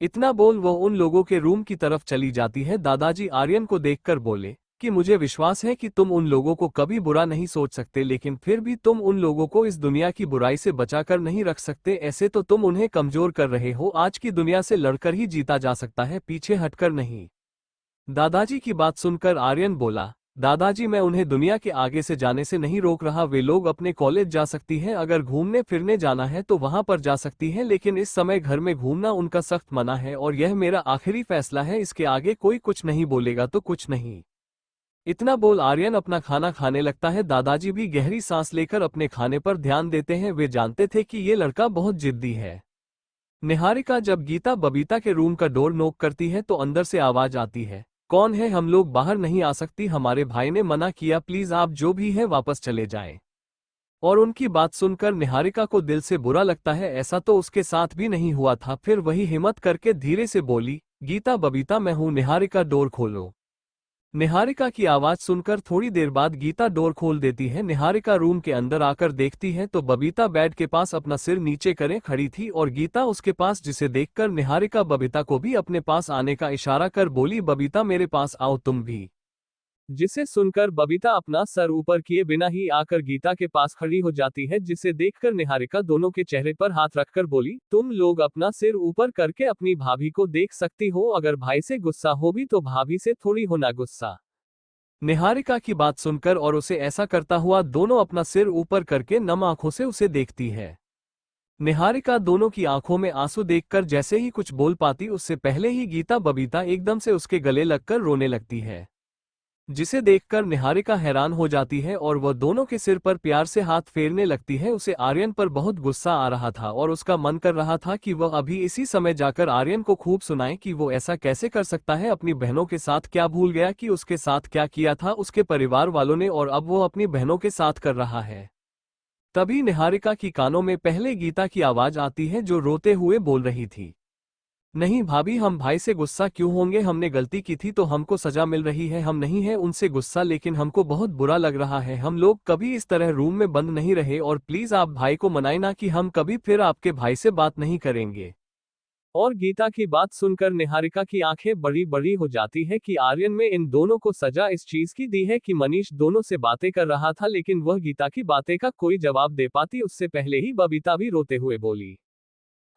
इतना बोल वो उन लोगों के रूम की तरफ चली जाती है। दादाजी आर्यन को देखकर बोले कि मुझे विश्वास है कि तुम उन लोगों को कभी बुरा नहीं सोच सकते, लेकिन फिर भी तुम उन लोगों को इस दुनिया की बुराई से बचाकर नहीं रख सकते। ऐसे तो तुम उन्हें कमजोर कर रहे हो। आज की दुनिया से लड़कर ही जीता जा सकता है, पीछे हटकर नहीं। दादाजी की बात सुनकर आर्यन बोला, दादाजी मैं उन्हें दुनिया के आगे से जाने से नहीं रोक रहा। वे लोग अपने कॉलेज जा सकती हैं, अगर घूमने फिरने जाना है तो वहां पर जा सकती हैं, लेकिन इस समय घर में घूमना उनका सख्त मना है और यह मेरा आखिरी फैसला है। इसके आगे कोई कुछ नहीं बोलेगा तो कुछ नहीं। इतना बोल आर्यन अपना खाना खाने लगता है। दादाजी भी गहरी सांस लेकर अपने खाने पर ध्यान देते हैं। वे जानते थे कि ये लड़का बहुत जिद्दी है। निहारिका जब गीता बबीता के रूम का डोर नॉक करती है तो अंदर से आवाज आती है, कौन है? हम लोग बाहर नहीं आ सकती, हमारे भाई ने मना किया, प्लीज आप जो भी है वापस चले जाएं। और उनकी बात सुनकर निहारिका को दिल से बुरा लगता है, ऐसा तो उसके साथ भी नहीं हुआ था। फिर वही हिम्मत करके धीरे से बोली, गीता बबीता मैं हूं, निहारिका डोर खोलो। निहारिका की आवाज सुनकर थोड़ी देर बाद गीता डोर खोल देती है। निहारिका रूम के अंदर आकर देखती है तो बबीता बेड के पास अपना सिर नीचे करे खड़ी थी और गीता उसके पास, जिसे देखकर निहारिका बबीता को भी अपने पास आने का इशारा कर बोली, बबीता मेरे पास आओ तुम भी। जिसे सुनकर बबीता अपना सर ऊपर किए बिना ही आकर गीता के पास खड़ी हो जाती है, जिसे देखकर निहारिका दोनों के चेहरे पर हाथ रखकर बोली, तुम लोग अपना सिर ऊपर करके अपनी भाभी को देख सकती हो, अगर भाई से गुस्सा हो भी तो भाभी से थोड़ी होना गुस्सा। निहारिका की बात सुनकर और उसे ऐसा करता हुआ दोनों अपना सिर ऊपर करके नम आंखों से उसे देखती है। निहारिका दोनों की आंखों में आंसू देखकर जैसे ही कुछ बोल पाती उससे पहले ही गीता बबीता एकदम से उसके गले लगकर रोने लगती है, जिसे देखकर निहारिका हैरान हो जाती है और वह दोनों के सिर पर प्यार से हाथ फेरने लगती है। उसे आर्यन पर बहुत गुस्सा आ रहा था और उसका मन कर रहा था कि वह अभी इसी समय जाकर आर्यन को खूब सुनाए कि वो ऐसा कैसे कर सकता है, अपनी बहनों के साथ क्या भूल गया, कि उसके साथ क्या किया था उसके परिवार वालों ने और अब वो अपनी बहनों के साथ कर रहा है। तभी निहारिका की कानों में पहले गीता की आवाज आती है जो रोते हुए बोल रही थी, नहीं भाभी, हम भाई से गुस्सा क्यों होंगे, हमने गलती की थी तो हमको सजा मिल रही है, हम नहीं है उनसे गुस्सा, लेकिन हमको बहुत बुरा लग रहा है। हम लोग कभी इस तरह रूम में बंद नहीं रहे और प्लीज आप भाई को मनाए ना कि हम कभी फिर आपके भाई से बात नहीं करेंगे। और गीता की बात सुनकर निहारिका की आंखें बड़ी बड़ी हो जाती है कि आर्यन में इन दोनों को सजा इस चीज की दी है कि मनीष दोनों से बातें कर रहा था, लेकिन वह गीता की बातें का कोई जवाब दे पाती उससे पहले ही बबीता भी रोते हुए बोली,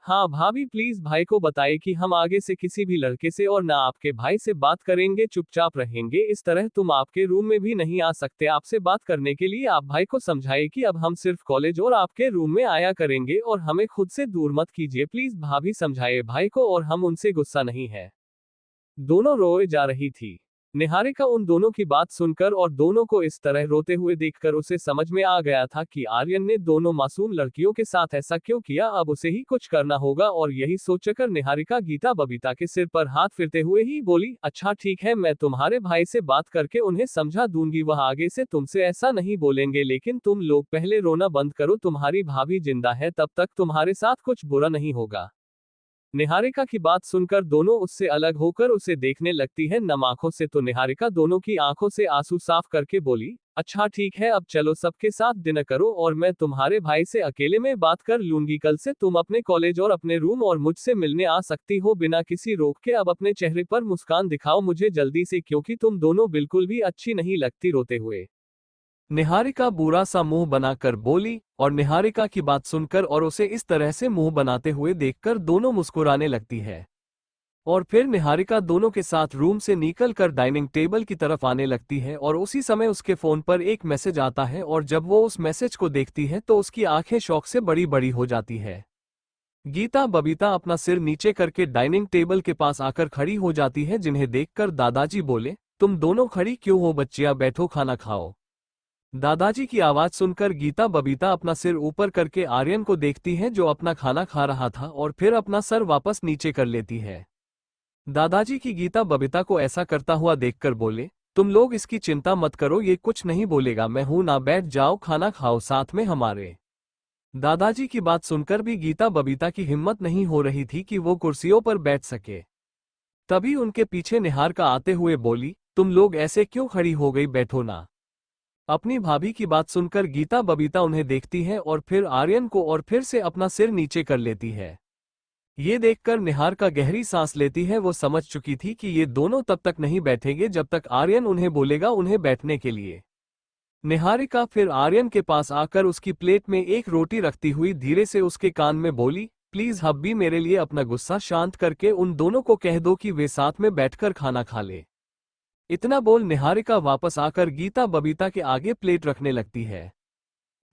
हाँ भाभी प्लीज भाई को बताइए कि हम आगे से किसी भी लड़के से और ना आपके भाई से बात करेंगे, चुपचाप रहेंगे, इस तरह तुम आपके रूम में भी नहीं आ सकते। आपसे बात करने के लिए आप भाई को समझाइए कि अब हम सिर्फ कॉलेज और आपके रूम में आया करेंगे और हमें खुद से दूर मत कीजिए, प्लीज भाभी समझाइए भाई को, और हम उनसे गुस्सा नहीं है। दोनों रोए जा रही थी। निहारिका उन दोनों की बात सुनकर और दोनों को इस तरह रोते हुए देखकर उसे समझ में आ गया था कि आर्यन ने दोनों मासूम लड़कियों के साथ ऐसा क्यों किया। अब उसे ही कुछ करना होगा, और यही सोचकर निहारिका गीता बबीता के सिर पर हाथ फिरते हुए ही बोली, अच्छा ठीक है, मैं तुम्हारे भाई से बात करके उन्हें समझा दूंगी, वह आगे से तुमसे ऐसा नहीं बोलेंगे, लेकिन तुम लोग पहले रोना बंद करो, तुम्हारी भाभी जिंदा है, तब तक तुम्हारे साथ कुछ बुरा नहीं होगा। निहारिका की बात सुनकर दोनों उससे अलग होकर उसे देखने लगती है नम आंखों से, तो निहारिका दोनों की आंखों से आंसू साफ करके बोली, अच्छा ठीक है, अब चलो सबके साथ डिनर करो और मैं तुम्हारे भाई से अकेले में बात कर लूंगी। कल से तुम अपने कॉलेज और अपने रूम और मुझसे मिलने आ सकती हो बिना किसी रोक के। अब अपने चेहरे पर मुस्कान दिखाओ मुझे जल्दी से, क्योंकि तुम दोनों बिल्कुल भी अच्छी नहीं लगती रोते हुए। निहारिका बुरा सा मुंह बनाकर बोली, और निहारिका की बात सुनकर और उसे इस तरह से मुंह बनाते हुए देखकर दोनों मुस्कुराने लगती है। और फिर निहारिका दोनों के साथ रूम से निकलकर डाइनिंग टेबल की तरफ आने लगती है, और उसी समय उसके फोन पर एक मैसेज आता है, और जब वो उस मैसेज को देखती है तो उसकी आंखें शौक से बड़ी बड़ी हो जाती है। गीता बबीता अपना सिर नीचे करके डाइनिंग टेबल के पास आकर खड़ी हो जाती है, जिन्हें देखकर दादाजी बोले, तुम दोनों खड़ी क्यों हो बच्चियां, बैठो खाना खाओ। दादाजी की आवाज सुनकर गीता बबीता अपना सिर ऊपर करके आर्यन को देखती है जो अपना खाना खा रहा था, और फिर अपना सर वापस नीचे कर लेती है। दादाजी की गीता बबीता को ऐसा करता हुआ देखकर बोले, तुम लोग इसकी चिंता मत करो, ये कुछ नहीं बोलेगा, मैं हूं ना, बैठ जाओ खाना खाओ साथ में हमारे। दादाजी की बात सुनकर भी गीता बबीता की हिम्मत नहीं हो रही थी कि वो कुर्सियों पर बैठ सके। तभी उनके पीछे निहारिका आते हुए बोली, तुम लोग ऐसे क्यों खड़ी हो गई, बैठो ना। अपनी भाभी की बात सुनकर गीता बबीता उन्हें देखती है और फिर आर्यन को और फिर से अपना सिर नीचे कर लेती है। ये देखकर निहारिका गहरी सांस लेती है, वो समझ चुकी थी कि ये दोनों तब तक नहीं बैठेंगे जब तक आर्यन उन्हें बोलेगा उन्हें बैठने के लिए। निहारिका फिर आर्यन के पास आकर उसकी प्लेट में एक रोटी रखती हुई धीरे से उसके कान में बोली, प्लीज हब्बी मेरे लिए अपना गुस्सा शांत करके उन दोनों को कह दो कि वे साथ में बैठकर खाना खा ले। इतना बोल निहारिका वापस आकर गीता बबीता के आगे प्लेट रखने लगती है।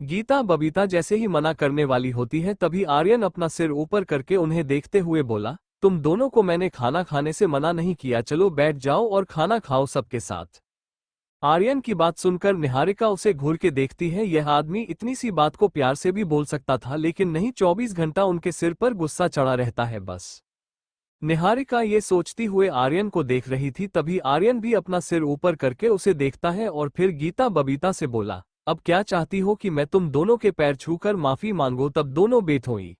गीता बबीता जैसे ही मना करने वाली होती है तभी आर्यन अपना सिर ऊपर करके उन्हें देखते हुए बोला, तुम दोनों को मैंने खाना खाने से मना नहीं किया, चलो बैठ जाओ और खाना खाओ सबके साथ। आर्यन की बात सुनकर निहारिका उसे घूर के देखती है, यह आदमी इतनी सी बात को प्यार से भी बोल सकता था, लेकिन नहीं, 24 घंटा उनके सिर पर गुस्सा चढ़ा रहता है बस। निहारिका ये सोचती हुए आर्यन को देख रही थी, तभी आर्यन भी अपना सिर ऊपर करके उसे देखता है और फिर गीता बबीता से बोला, अब क्या चाहती हो कि मैं तुम दोनों के पैर छूकर माफी मांगो, तब दोनों बेथोई।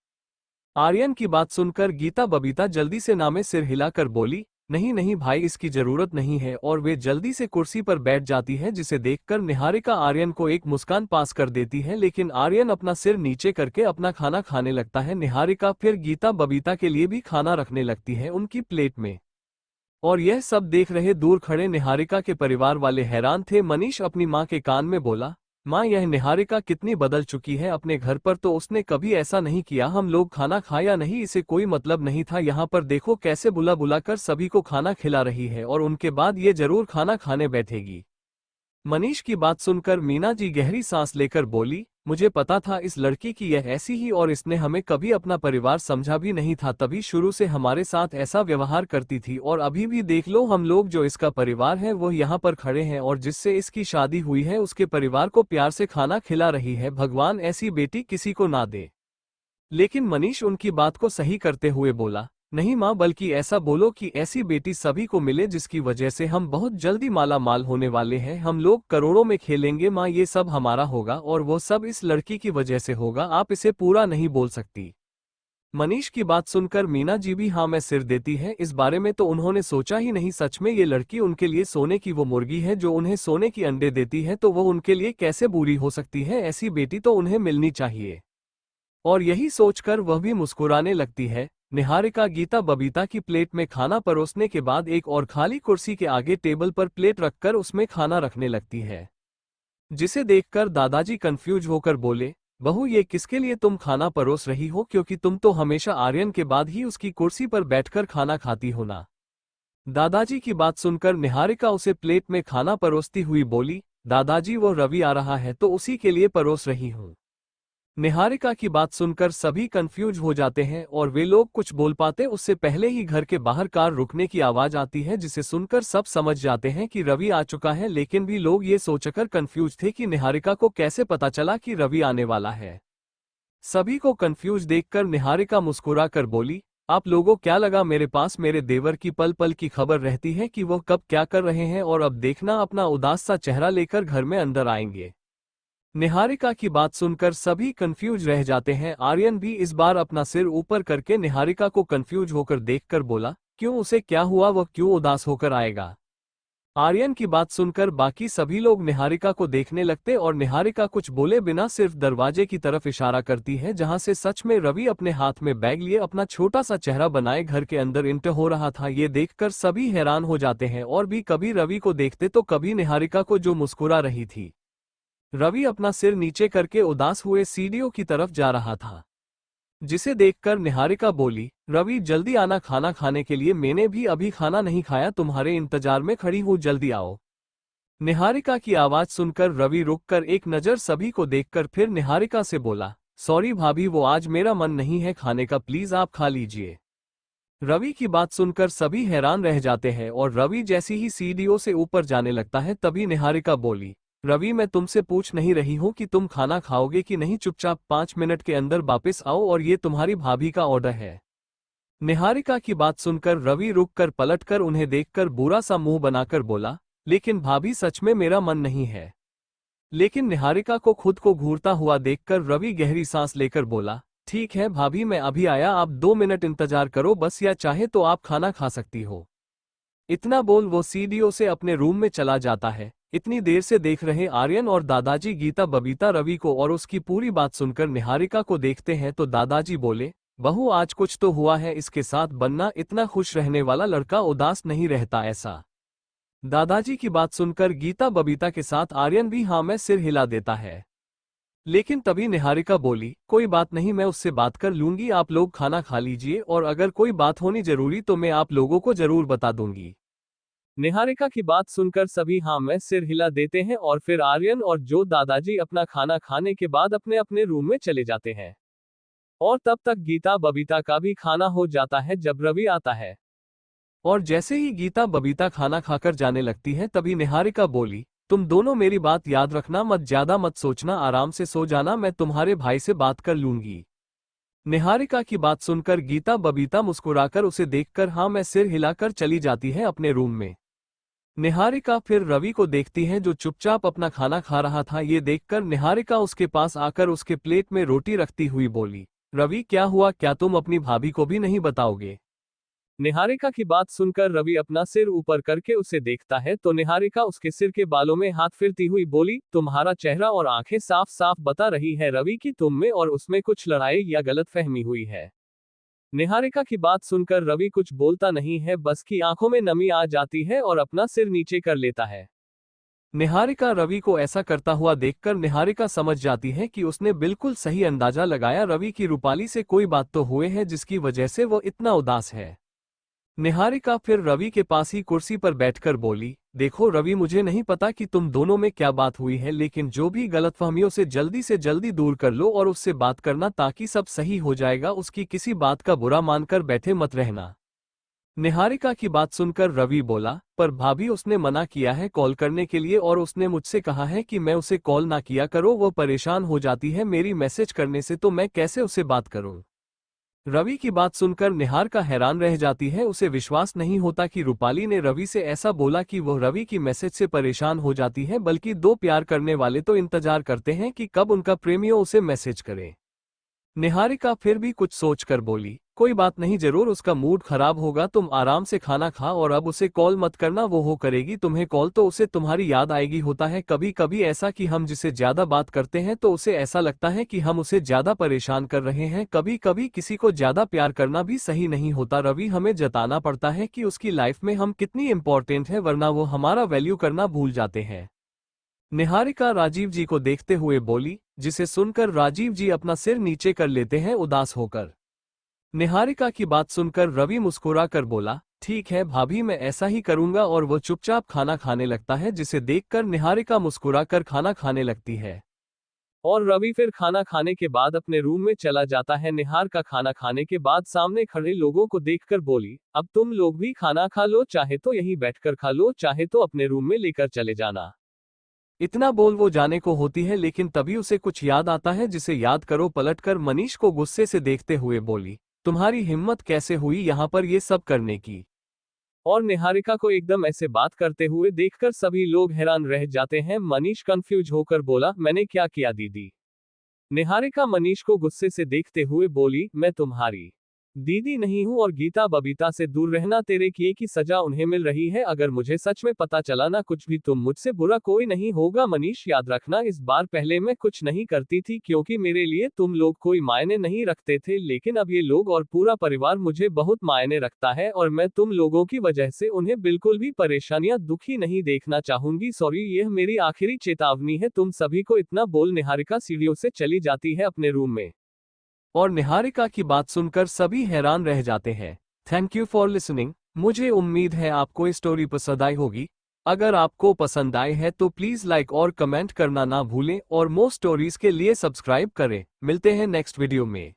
आर्यन की बात सुनकर गीता बबीता जल्दी से नामे सिर हिलाकर बोली, नहीं नहीं भाई, इसकी जरूरत नहीं है, और वे जल्दी से कुर्सी पर बैठ जाती है, जिसे देखकर निहारिका आर्यन को एक मुस्कान पास कर देती है, लेकिन आर्यन अपना सिर नीचे करके अपना खाना खाने लगता है। निहारिका फिर गीता बबीता के लिए भी खाना रखने लगती है उनकी प्लेट में। और यह सब देख रहे दूर खड़े निहारिका के परिवार वाले हैरान थे। मनीष अपनी माँ के कान में बोला, माँ, यह निहारिका कितनी बदल चुकी है, अपने घर पर तो उसने कभी ऐसा नहीं किया, हम लोग खाना खाया नहीं इसे कोई मतलब नहीं था, यहाँ पर देखो कैसे बुला बुला कर सभी को खाना खिला रही है, और उनके बाद ये जरूर खाना खाने बैठेगी। मनीष की बात सुनकर मीना जी गहरी सांस लेकर बोली, मुझे पता था इस लड़की की यह ऐसी ही, और इसने हमें कभी अपना परिवार समझा भी नहीं था, तभी शुरू से हमारे साथ ऐसा व्यवहार करती थी, और अभी भी देख लो, हम लोग जो इसका परिवार है वो यहाँ पर खड़े हैं, और जिससे इसकी शादी हुई है उसके परिवार को प्यार से खाना खिला रही है, भगवान ऐसी बेटी किसी को ना दे। लेकिन मनीष उनकी बात को सही करते हुए बोला, नहीं माँ, बल्कि ऐसा बोलो कि ऐसी बेटी सभी को मिले जिसकी वजह से हम बहुत जल्दी माला माल होने वाले हैं, हम लोग करोड़ों में खेलेंगे माँ, ये सब हमारा होगा, और वो सब इस लड़की की वजह से होगा, आप इसे पूरा नहीं बोल सकती। मनीष की बात सुनकर मीना जी भी हाँ में सिर देती है, इस बारे में तो उन्होंने सोचा ही नहीं, सच में ये लड़की उनके लिए सोने की वो मुर्गी है जो उन्हें सोने की अंडे देती है, तो वो उनके लिए कैसे बुरी हो सकती है, ऐसी बेटी तो उन्हें मिलनी चाहिए। और यही सोचकर वह भी मुस्कुराने लगती है। निहारिका गीता बबीता की प्लेट में खाना परोसने के बाद एक और खाली कुर्सी के आगे टेबल पर प्लेट रखकर उसमें खाना रखने लगती है, जिसे देखकर दादाजी कंफ्यूज होकर बोले, बहू ये किसके लिए तुम खाना परोस रही हो, क्योंकि तुम तो हमेशा आर्यन के बाद ही उसकी कुर्सी पर बैठकर खाना खाती हो ना। दादाजी की बात सुनकर निहारिका उसे प्लेट में खाना परोसती हुई बोली, दादाजी वो रवि आ रहा है तो उसी के लिए परोस रही हूँ। निहारिका की बात सुनकर सभी कंफ्यूज हो जाते हैं और वे लोग कुछ बोल पाते उससे पहले ही घर के बाहर कार रुकने की आवाज आती है, जिसे सुनकर सब समझ जाते हैं कि रवि आ चुका है। लेकिन भी लोग ये सोचकर कंफ्यूज थे कि निहारिका को कैसे पता चला कि रवि आने वाला है। सभी को कंफ्यूज देखकर निहारिका मुस्कुरा कर बोली, आप लोगों क्या लगा मेरे पास मेरे देवर की पल पल की खबर रहती है कि वह कब क्या कर रहे हैं, और अब देखना अपना उदास सा चेहरा लेकर घर में अंदर आएंगे। निहारिका की बात सुनकर सभी कंफ्यूज रह जाते हैं। आर्यन भी इस बार अपना सिर ऊपर करके निहारिका को कंफ्यूज होकर देखकर बोला, क्यों, उसे क्या हुआ, वह क्यों उदास होकर आएगा। आर्यन की बात सुनकर बाकी सभी लोग निहारिका को देखने लगते और निहारिका कुछ बोले बिना सिर्फ दरवाजे की तरफ इशारा करती है, जहां से सच में रवि अपने हाथ में बैग लिए अपना छोटा सा चेहरा बनाए घर के अंदर इंटर हो रहा था। ये देखकर सभी हैरान हो जाते हैं और भी कभी रवि को देखते तो कभी निहारिका को, जो मुस्कुरा रही थी। रवि अपना सिर नीचे करके उदास हुए सीढ़ियों की तरफ जा रहा था, जिसे देखकर निहारिका बोली, रवि जल्दी आना खाना खाने के लिए, मैंने भी अभी खाना नहीं खाया, तुम्हारे इंतजार में खड़ी हूँ, जल्दी आओ। निहारिका की आवाज सुनकर रवि रुककर एक नजर सभी को देखकर फिर निहारिका से बोला, सॉरी भाभी, वो आज मेरा मन नहीं है खाने का, प्लीज आप खा लीजिए। रवि की बात सुनकर सभी हैरान रह जाते हैं और रवि जैसी ही सीढ़ियों से ऊपर जाने लगता है तभी निहारिका बोली, रवि मैं तुमसे पूछ नहीं रही हूँ कि तुम खाना खाओगे कि नहीं, चुपचाप 5 मिनट के अंदर वापस आओ, और ये तुम्हारी भाभी का ऑर्डर है। निहारिका की बात सुनकर रवि रुककर पलटकर उन्हें देखकर बुरा सा मुंह बनाकर बोला, लेकिन भाभी सच में मेरा मन नहीं है। लेकिन निहारिका को खुद को घूरता हुआ देखकर रवि गहरी सांस लेकर बोला, ठीक है भाभी, मैं अभी आया, आप 2 मिनट इंतजार करो बस, या चाहे तो आप खाना खा सकती हो। इतना बोल वो सीढ़ियों से अपने रूम में चला जाता है। इतनी देर से देख रहे आर्यन और दादाजी गीता बबीता रवि को और उसकी पूरी बात सुनकर निहारिका को देखते हैं तो दादाजी बोले, बहू आज कुछ तो हुआ है इसके साथ, बनना इतना खुश रहने वाला लड़का उदास नहीं रहता ऐसा। दादाजी की बात सुनकर गीता बबीता के साथ आर्यन भी हाँ में सिर हिला देता है। लेकिन तभी निहारिका बोली, कोई बात नहीं, मैं उससे बात कर लूंगी, आप लोग खाना खा लीजिए और अगर कोई बात होनी जरूरी तो मैं आप लोगों को जरूर बता दूंगी। निहारिका की बात सुनकर सभी हाँ में सिर हिला देते हैं और फिर आर्यन और जो दादाजी अपना खाना खाने के बाद अपने अपने रूम में चले जाते हैं। और तब तक गीता बबीता का भी खाना हो जाता है जब रवि आता है। और जैसे ही गीता बबीता खाना खाकर जाने लगती है तभी निहारिका बोली, तुम दोनों मेरी बात याद रखना, मत ज्यादा मत सोचना, आराम से सो जाना, मैं तुम्हारे भाई से बात कर लूंगी। निहारिका की बात सुनकर गीता बबीता मुस्कुराकर उसे देखकर हाँ में सिर हिलाकर चली जाती है अपने रूम में। निहारिका फिर रवि को देखती है जो चुपचाप अपना खाना खा रहा था। ये देखकर निहारिका उसके पास आकर उसके प्लेट में रोटी रखती हुई बोली, रवि क्या हुआ, क्या तुम अपनी भाभी को भी नहीं बताओगे। निहारिका की बात सुनकर रवि अपना सिर ऊपर करके उसे देखता है तो निहारिका उसके सिर के बालों में हाथ फिरती हुई बोली, तुम्हारा चेहरा और आंखें साफ साफ बता रही है रवि कि तुम में और उसमें कुछ लड़ाई या गलतफहमी हुई है। निहारिका की बात सुनकर रवि कुछ बोलता नहीं है, बस की आंखों में नमी आ जाती है और अपना सिर नीचे कर लेता है। निहारिका रवि को ऐसा करता हुआ देखकर निहारिका समझ जाती है कि उसने बिल्कुल सही अंदाजा लगाया, रवि की रूपाली से कोई बात तो हुए है जिसकी वजह से वो इतना उदास है। निहारिका फिर रवि के पास ही कुर्सी पर बैठकर बोली, देखो रवि, मुझे नहीं पता कि तुम दोनों में क्या बात हुई है, लेकिन जो भी गलतफहमियों से जल्दी दूर कर लो और उससे बात करना ताकि सब सही हो जाएगा, उसकी किसी बात का बुरा मानकर बैठे मत रहना। निहारिका की बात सुनकर रवि बोला, पर भाभी उसने मना किया है कॉल करने के लिए और उसने मुझसे कहा है कि मैं उसे कॉल ना किया करो, वो परेशान हो जाती है मेरी मैसेज करने से, तो मैं कैसे उससे बात करूं। रवि की बात सुनकर निहारिका हैरान रह जाती है, उसे विश्वास नहीं होता कि रूपाली ने रवि से ऐसा बोला कि वह रवि की मैसेज से परेशान हो जाती है, बल्कि दो प्यार करने वाले तो इंतजार करते हैं कि कब उनका प्रेमियों उसे मैसेज करे। निहारिका फिर भी कुछ सोचकर बोली, कोई बात नहीं, जरूर उसका मूड खराब होगा, तुम आराम से खाना खा और अब उसे कॉल मत करना, वो करेगी तुम्हें कॉल तो उसे तुम्हारी याद आएगी। होता है कभी कभी ऐसा कि हम जिसे ज्यादा बात करते हैं तो उसे ऐसा लगता है कि हम उसे ज्यादा परेशान कर रहे हैं। कभी कभी किसी को ज्यादा प्यार करना भी सही नहीं होता रवि, हमें जताना पड़ता है कि उसकी लाइफ में हम कितनी इंपॉर्टेंट है, वरना वो हमारा वैल्यू करना भूल जाते हैं। निहारिका राजीव जी को देखते हुए बोली, जिसे सुनकर राजीव जी अपना सिर नीचे कर लेते हैं उदास होकर। निहारिका की बात सुनकर रवि मुस्कुरा कर बोला, ठीक है भाभी, मैं ऐसा ही करूंगा, और वो चुपचाप खाना खाने लगता है, जिसे देखकर निहारिका मुस्कुरा कर खाना खाने लगती है। और रवि फिर खाना खाने के बाद अपने रूम में चला जाता है। निहारिका खाना खाने के बाद सामने खड़े लोगों को देखकर बोली, अब तुम लोग भी खाना खा लो, चाहे तो यहीं बैठकर खा लो, चाहे तो अपने रूम में लेकर चले जाना। इतना बोल वो जाने को होती है, लेकिन तभी उसे कुछ याद आता है, जिसे याद करो पलटकर मनीष को गुस्से से देखते हुए बोली, तुम्हारी हिम्मत कैसे हुई यहाँ पर ये सब करने की। और निहारिका को एकदम ऐसे बात करते हुए देखकर सभी लोग हैरान रह जाते हैं। मनीष कंफ्यूज होकर बोला, मैंने क्या किया दीदी। निहारिका मनीष को गुस्से से देखते हुए बोली, मैं तुम्हारी दीदी नहीं हूं और गीता बबीता से दूर रहना, तेरे किए की सजा उन्हें मिल रही है। अगर मुझे सच में पता चला ना कुछ भी, तुम मुझसे बुरा कोई नहीं होगा। मनीष याद रखना, इस बार पहले मैं कुछ नहीं करती थी क्योंकि मेरे लिए तुम लोग कोई मायने नहीं रखते थे, लेकिन अब ये लोग और पूरा परिवार मुझे बहुत मायने रखता है और मैं तुम लोगों की वजह से उन्हें बिल्कुल भी परेशानियां दुखी नहीं देखना चाहूंगी। सॉरी, यह मेरी आखिरी चेतावनी है तुम सभी को। इतना बोल निहारिका सीढ़ियों से चली जाती है अपने रूम में और निहारिका की बात सुनकर सभी हैरान रह जाते हैं। Thank you for listening. मुझे उम्मीद है आपको स्टोरी पसंद आई होगी। अगर आपको पसंद आए है तो प्लीज लाइक और कमेंट करना ना भूलें और मोर स्टोरीज के लिए सब्सक्राइब करें। मिलते हैं नेक्स्ट वीडियो में।